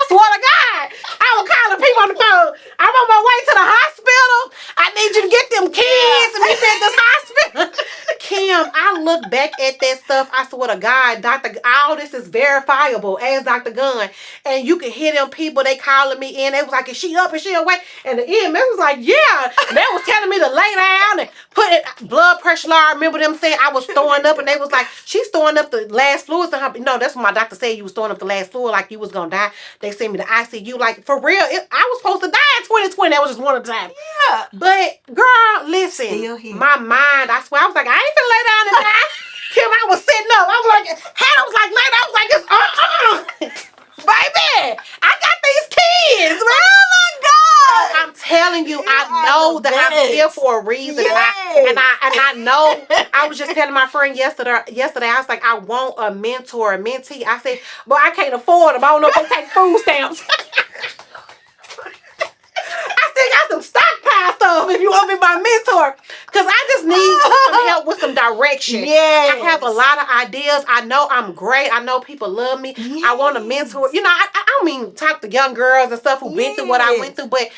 Speaker 2: Swear to God, I was calling people on the phone. I'm on my way to the hospital. I need you to get them kids and meet me at this hospital. Kim, I look back at that stuff. I swear to God, all this is verifiable as Dr. Gunn. And you can hear them people, they calling me in. They was like, is she up? Is she awake? And the EMS was like, yeah. And they was telling me to lay down and put it, blood pressure low. I remember them saying I was throwing up, and they was like, she's throwing up the last fluids in her. No, that's what my doctor said. You was throwing up the last fluid like you was going to die. They sent me to ICU. Like, for real, I was supposed to die in 2020. That was just one of the times.
Speaker 1: Yeah.
Speaker 2: But, girl, listen. Still here. My mind, I swear, I was like, I ain't finna lay down and die. Kim, I was sitting up. I was like, Hannah was like, lay down. I was like, it's baby, I got these kids. Oh, my God. I'm telling you, I know that I'm here for a reason. Yes. And I know, I was just telling my friend yesterday, I was like, I want a mentor, a mentee. I said, but I can't afford them. I don't know if they take food stamps. I still got some stockpile stuff if you want to be my mentor. Because I just need some help with some direction. Yeah. I have a lot of ideas. I know I'm great. I know people love me. Yes. I want a mentor. I don't mean talk to young girls and stuff who've been through what I went through, but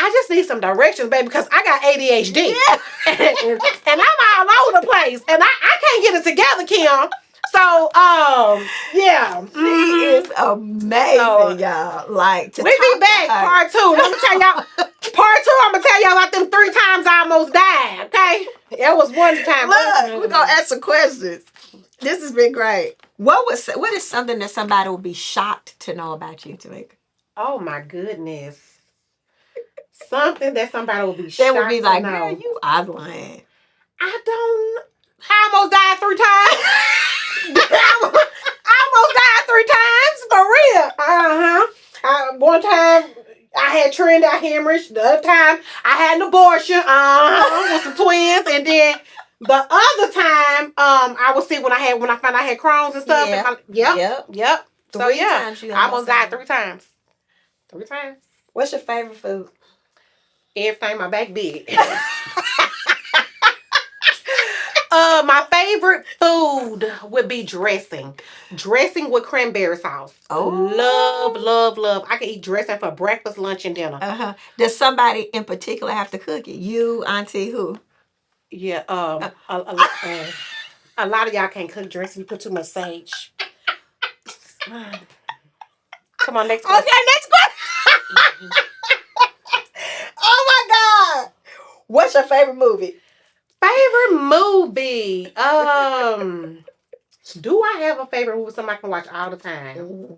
Speaker 2: I just need some directions, baby, because I got ADHD. Yeah. and I'm all over the place. And I can't get it together, Kim. So, yeah.
Speaker 1: She is amazing, y'all. Like,
Speaker 2: we be back, part 2. Let me tell y'all. Part 2, I'm going to tell y'all about them 3 times I almost died, okay? It was one time.
Speaker 1: Look, we're going to ask some questions. This has been great. What is something that somebody would be shocked to know about you, Tameka?
Speaker 2: Oh, my goodness. Something that somebody would be shocked to know.
Speaker 1: They would be like, girl, you are lying.
Speaker 2: I almost died 3 times. I almost died 3 times, for real. One time I had trend out hemorrhage. The other time I had an abortion. With some twins, and then the other time I was sick when I found I had Crohn's and stuff.
Speaker 1: Yeah.
Speaker 2: Yep. So yeah, I almost died 3 times. 3 times.
Speaker 1: What's your favorite food?
Speaker 2: Everything my back big. My favorite food would be dressing. Dressing with cranberry sauce. Oh. Love. I can eat dressing for breakfast, lunch, and dinner. Uh-huh.
Speaker 1: Does somebody in particular have to cook it? You, auntie, who?
Speaker 2: Yeah, a lot of y'all can't cook dressing. You put too much sage. Come on, next question.
Speaker 1: Okay, next question. Oh, my God. What's your favorite movie?
Speaker 2: Favorite movie? Do I have a favorite movie somebody can watch all the time?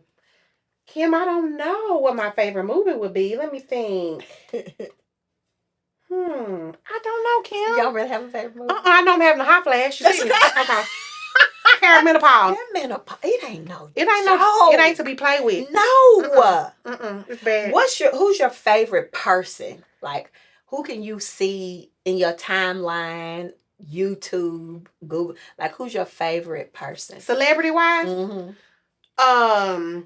Speaker 2: Kim, I don't know what my favorite movie would be. Let me think. I don't know, Kim.
Speaker 1: Y'all really have a favorite movie?
Speaker 2: I know I'm having a hot flash.
Speaker 1: That's
Speaker 2: okay. Perimenopause.
Speaker 1: It ain't no.
Speaker 2: It ain't to be played with.
Speaker 1: No.
Speaker 2: It's bad.
Speaker 1: Who's your favorite person? Like, who can you see in your timeline, YouTube, Google? Like, who's your favorite person?
Speaker 2: Celebrity wise,
Speaker 1: Mm-hmm.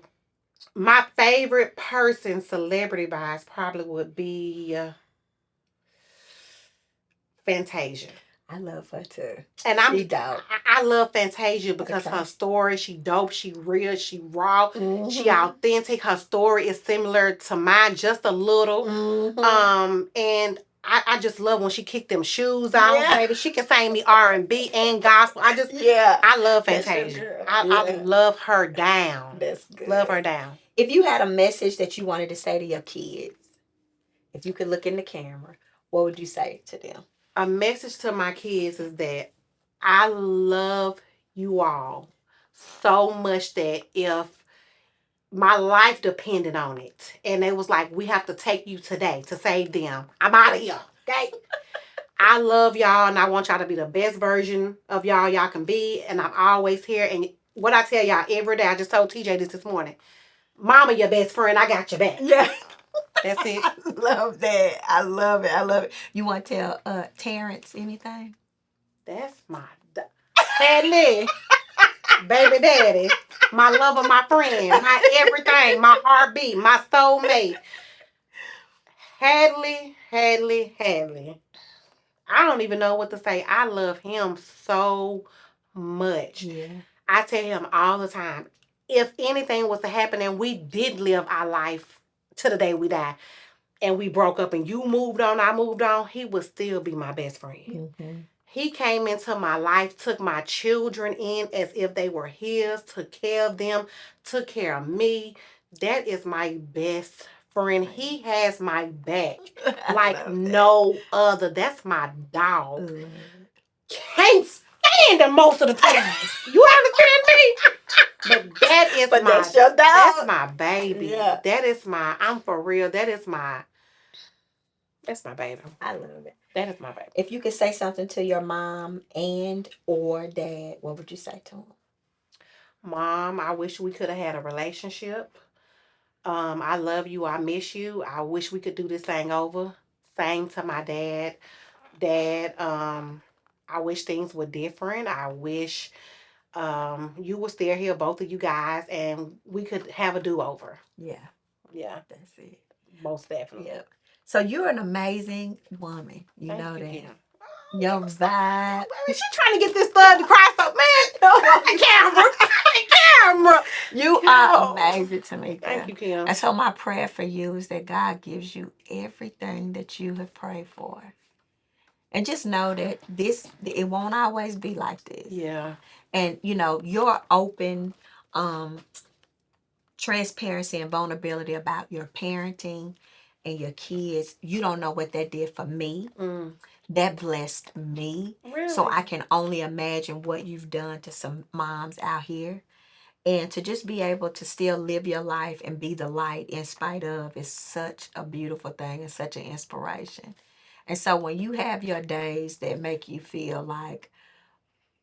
Speaker 2: my favorite person, celebrity wise, probably would be Fantasia.
Speaker 1: I love her too.
Speaker 2: And
Speaker 1: She dope.
Speaker 2: I love Fantasia because
Speaker 1: Okay.
Speaker 2: her story, she dope, she real, she raw,
Speaker 1: Mm-hmm.
Speaker 2: she authentic. Her story is similar to mine, just a little.
Speaker 1: Mm-hmm.
Speaker 2: And I just love when she kicked them shoes off,
Speaker 1: Yeah.
Speaker 2: baby. She can sing me R&B and gospel.
Speaker 1: Yeah.
Speaker 2: I love
Speaker 1: That's your
Speaker 2: Fantasia.
Speaker 1: girl.
Speaker 2: I
Speaker 1: Yeah.
Speaker 2: love her down.
Speaker 1: That's good.
Speaker 2: Love her down.
Speaker 1: If you had a message that you wanted to say to your kids, if you could look in the camera, what would you say to them?
Speaker 2: A message to my kids is that I love you all so much that if my life depended on it and it was like, we have to take you today to save them, I'm out of here. Okay? I love y'all and I want y'all to be the best version of y'all can be. And I'm always here. And what I tell y'all every day, I just told TJ this morning. Mama, your best friend, I got your back.
Speaker 1: Yeah.
Speaker 2: That's it.
Speaker 1: I love that. I love it. I love it. You want to tell Terrence anything?
Speaker 2: That's my Hadley, baby daddy, my lover, my friend, my everything, my heartbeat, my soulmate. Hadley. I don't even know what to say. I love him so much.
Speaker 1: Yeah.
Speaker 2: I tell him all the time, if anything was to happen and we did live our life to the day we die and we broke up and you moved on, I moved on, he would still be my best friend.
Speaker 1: Mm-hmm.
Speaker 2: He came into my life, took my children in as if they were his, took care of them, took care of me. That is my best friend. He has my back like no other. That's my dog. Can't stand him most of the time. You understand me? But that is
Speaker 1: But
Speaker 2: my
Speaker 1: that's your dog.
Speaker 2: That's my baby.
Speaker 1: Yeah.
Speaker 2: That is my, I'm for real. That's my baby.
Speaker 1: I love it.
Speaker 2: That is my baby.
Speaker 1: If you could say something to your mom and or dad, what would you say to them?
Speaker 2: Mom, I wish we could have had a relationship. I love you. I miss you. I wish we could do this thing over. Same to my dad. Dad, I wish things were different. I wish you were still here, both of you guys, and we could have a do-over.
Speaker 1: Yeah.
Speaker 2: Yeah.
Speaker 1: That's it.
Speaker 2: Most definitely.
Speaker 1: Yep. So you're an amazing woman. You
Speaker 2: Thank
Speaker 1: know
Speaker 2: you,
Speaker 1: that.
Speaker 2: Kim.
Speaker 1: Your vibe.
Speaker 2: She trying to get this thug to cry so man. Camera.
Speaker 1: You are amazing, Tameka.
Speaker 2: Thank you, Kim.
Speaker 1: And so my prayer for you is that God gives you everything that you have prayed for. And just know that it won't always be like this.
Speaker 2: Yeah.
Speaker 1: And your open transparency and vulnerability about your parenting and your kids, you don't know what that did for me. That blessed me.
Speaker 2: Really?
Speaker 1: So I can only imagine what you've done to some moms out here. And to just be able to still live your life and be the light in spite of is such a beautiful thing and such an inspiration. And so when you have your days that make you feel like,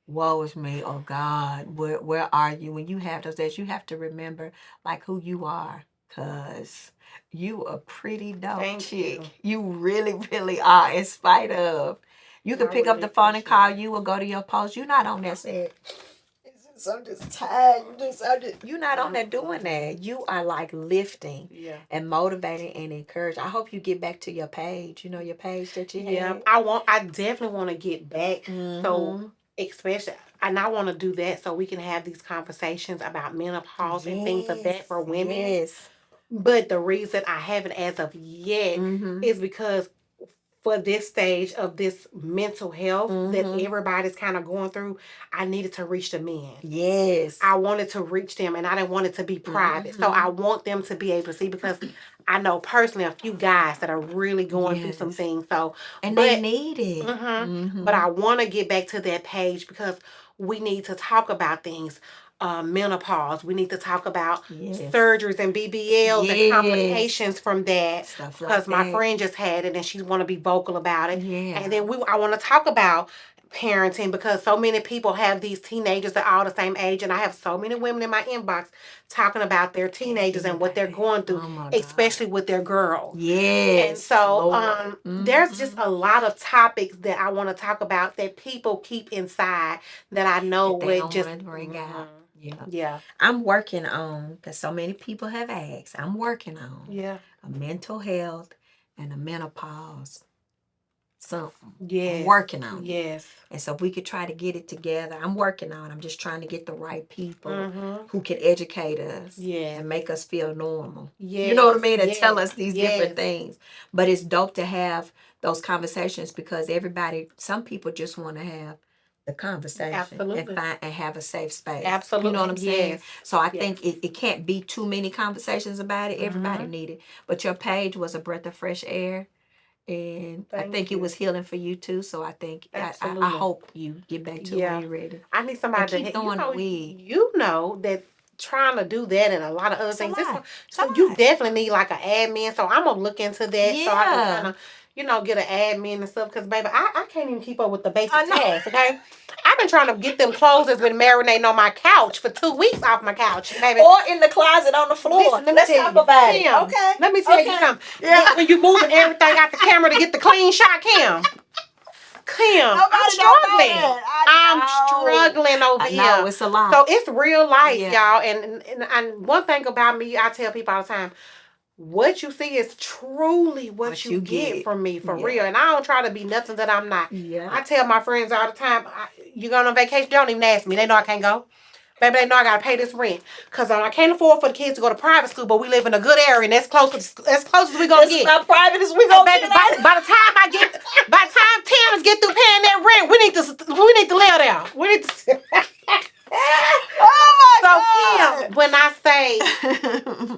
Speaker 1: woe is me, oh God, where are you? When you have those days, you have to remember like who you are, because you a pretty dope chick. You really, really are, in spite of. You can pick up the phone and call you or go to your post. You're not on there saying, I'm just tired. You're not on there doing that. You are like lifting and motivating and encouraging. I hope you get back to your page. Your page that you have.
Speaker 2: I definitely want to get back.
Speaker 1: Mm-hmm.
Speaker 2: So especially, and I want to do that so we can have these conversations about menopause and things of that for women.
Speaker 1: Yes.
Speaker 2: But the reason I haven't as of yet is because for this stage of this mental health that everybody's kind of going through, I needed to reach the men.
Speaker 1: Yes.
Speaker 2: I wanted to reach them and I didn't want it to be private. So I want them to be able to see, because I know personally a few guys that are really going through some things.
Speaker 1: They need it.
Speaker 2: But I want to get back to that page because we need to talk about things. Menopause. We need to talk about surgeries and BBLs and complications from that. Stuff like that. Because my friend just had it and she want to be vocal about it. And then I want to talk about parenting, because so many people have these teenagers that are all the same age, and I have so many women in my inbox talking about their teenagers and what they're going through, especially with their girls.
Speaker 1: Yes.
Speaker 2: And so
Speaker 1: Lord.
Speaker 2: there's just a lot of topics that I want to talk about that people keep inside that I know
Speaker 1: That they
Speaker 2: would
Speaker 1: don't
Speaker 2: just
Speaker 1: want to bring out.
Speaker 2: Yeah.
Speaker 1: I'm working on, because so many people have asked, I'm working on
Speaker 2: Yeah.
Speaker 1: a mental health and a menopause something.
Speaker 2: Yes.
Speaker 1: I'm working on it.
Speaker 2: Yes.
Speaker 1: And so if we could try to get it together, I'm working on it. I'm just trying to get the right people
Speaker 2: Mm-hmm.
Speaker 1: who can educate us
Speaker 2: Yes.
Speaker 1: and make us feel normal.
Speaker 2: Yes.
Speaker 1: You know what I mean? And
Speaker 2: Yes.
Speaker 1: tell us these
Speaker 2: Yes.
Speaker 1: different things. But it's dope to have those conversations, because some people just want to have the conversation.
Speaker 2: Absolutely.
Speaker 1: And have a safe space.
Speaker 2: Absolutely.
Speaker 1: You know what I'm saying?
Speaker 2: Yes.
Speaker 1: So I think it can't be too many conversations about it. Everybody
Speaker 2: Mhm.
Speaker 1: need it. But your page was a breath of fresh air. And I
Speaker 2: Thank
Speaker 1: think
Speaker 2: you.
Speaker 1: it was healing for you too. So I think I
Speaker 2: Absolutely.
Speaker 1: hope you get back to where you're ready.
Speaker 2: I need somebody
Speaker 1: And keep doing the wig.
Speaker 2: you know that trying to do that and a lot of other
Speaker 1: It's a
Speaker 2: things.
Speaker 1: lot.
Speaker 2: So you definitely need like an admin. So I'm gonna look into that so I can kind of, get an admin and stuff. Because baby, I can't even keep up with the basic tasks. Okay, I've been trying to get them clothes that's been marinating on my couch for 2 weeks off my couch, baby.
Speaker 1: Or in the closet on the floor.
Speaker 2: Listen,
Speaker 1: Let's talk about it.
Speaker 2: Kim,
Speaker 1: Okay.
Speaker 2: Let me tell you something.
Speaker 1: Yeah.
Speaker 2: When you moving everything out the camera to get the clean shot, Kim, I'm struggling. I'm struggling over here.
Speaker 1: I know, it's a lot.
Speaker 2: So it's real life, y'all. And one thing about me, I tell people all the time, what you see is truly what you get from me, for real. And I don't try to be nothing that I'm not.
Speaker 1: Yeah.
Speaker 2: I tell my friends all the time, you going on vacation, they don't even ask me. They know I can't go. Baby, they know I gotta pay this rent. Because I can't afford for the kids to go to private school, but we live in a good area, and that's close as we gonna get.
Speaker 1: As private as we gonna
Speaker 2: get. By the time Terrence get through paying that rent, we need to live there. We need to.
Speaker 1: Oh my God.
Speaker 2: Kim, when I say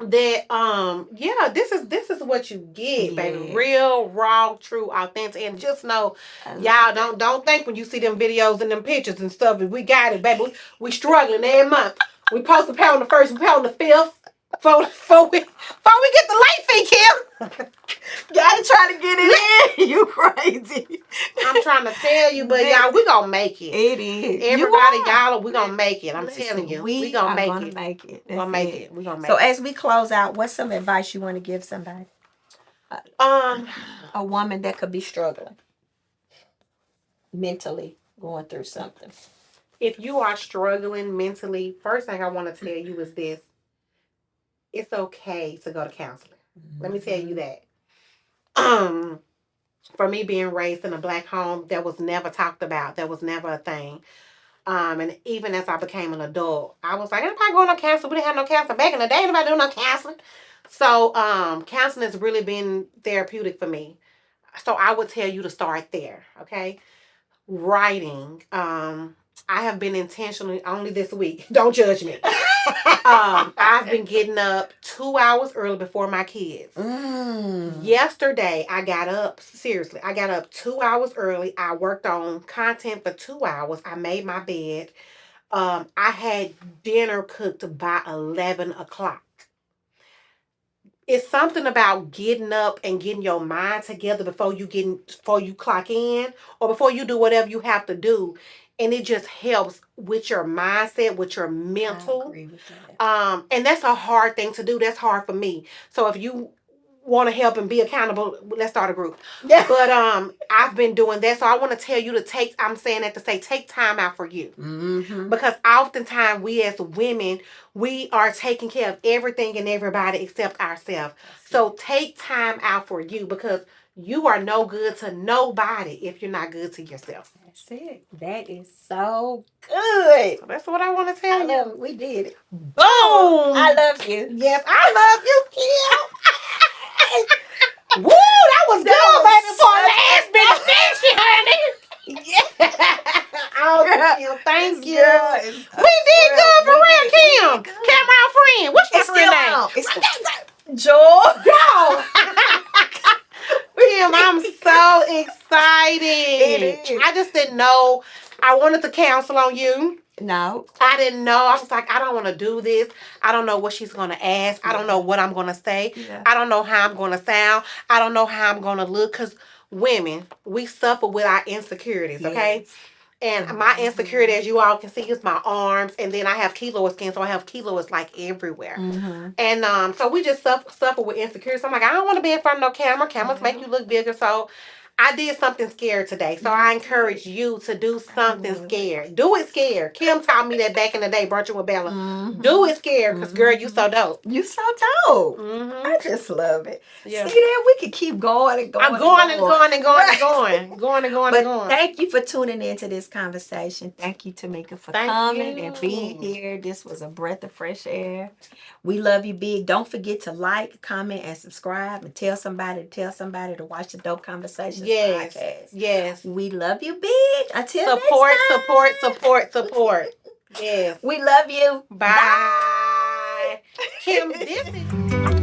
Speaker 2: that, this is what you get, baby. Real, raw, true, authentic, and just know, y'all don't think when you see them videos and them pictures and stuff, we got it, baby. We struggling every month. We supposed to pay on the 1st, we pay on the 5th. Before we get the late fee, Kim.
Speaker 1: Gotta try to get it in. You crazy.
Speaker 2: I'm trying to tell you, but y'all, we gonna make it.
Speaker 1: It is.
Speaker 2: Everybody, y'all, we gonna make it. I'm telling you.
Speaker 1: We
Speaker 2: gonna
Speaker 1: are
Speaker 2: make it.
Speaker 1: Make it.
Speaker 2: We're gonna make it. We're gonna make
Speaker 1: it. So
Speaker 2: it.
Speaker 1: as we close out, what's some advice you want to give somebody? A woman that could be struggling mentally, going through something.
Speaker 2: If you are struggling mentally, first thing I want to tell you is this. It's okay to go to counseling. Let me tell you that. For me, being raised in a Black home, that was never talked about. That was never a thing. And even as I became an adult, I was like, anybody going on counseling? We didn't have no counseling back in the day. Anybody doing no counseling? So counseling has really been therapeutic for me. So I would tell you to start there. Okay. Writing. I have been intentionally, only this week. Don't judge me. I've been getting up 2 hours early before my kids. Yesterday, I got up 2 hours early. I worked on content for 2 hours. I made my bed. I had dinner cooked by 11 o'clock. It's something about getting up and getting your mind together before you clock in or before you do whatever you have to do. And it just helps with your mindset, with your mental.
Speaker 1: I agree with that.
Speaker 2: And that's a hard thing to do. That's hard for me. So if you want to help and be accountable, let's start a group. Yeah. But I've been doing that. So I want to tell you to take time out for you. Mm-hmm. Because oftentimes we as women, we are taking care of everything and everybody except ourselves. So take time out for you, because you are no good to nobody if you're not good to yourself.
Speaker 1: That's it. That is so good.
Speaker 2: So that's what I want to tell you.
Speaker 1: Love it. We did it.
Speaker 2: Boom!
Speaker 1: I love you.
Speaker 2: Yes, I love you, Kim. Woo, that was good, baby, for last bit of fish, honey. Yeah. Oh, Kim, thank you. Good. We did good for real, Kim. Camera our friend. What's your friend name?
Speaker 1: Joe.
Speaker 2: Kim, I'm so excited. I just didn't know. I wanted to counsel on you.
Speaker 1: No.
Speaker 2: I didn't know. I was like, I don't want to do this. I don't know what she's going to ask. I don't know what I'm going to say. Yeah. I don't know how I'm going to sound. I don't know how I'm going to look. Because women, we suffer with our insecurities, okay? And my insecurity, as you all can see, is my arms. And then I have keloid skin, so I have keloids like everywhere. And so we just suffer with insecurity. So I'm like, I don't want to be in front of no camera. Cameras make you look bigger. So I did something scared today. So I encourage you to do something scared. Do it scared. Kim taught me that back in the day, Brunching with Bella. Do it scared, because girl, you so dope.
Speaker 1: You so dope. I just love it.
Speaker 2: Yeah.
Speaker 1: See that? We could keep going and going.
Speaker 2: I'm going and going and going and going. Going and going
Speaker 1: But
Speaker 2: and going.
Speaker 1: thank you for tuning into this conversation. Thank you, Tameka, for coming and being here. This was a breath of fresh air. We love you big. Don't forget to like, comment, and subscribe, and tell somebody to watch the Dope Conversations podcast.
Speaker 2: Yes.
Speaker 1: We love you big. Until next time.
Speaker 2: Support. Yes.
Speaker 1: We love you.
Speaker 2: Bye. Kim, this is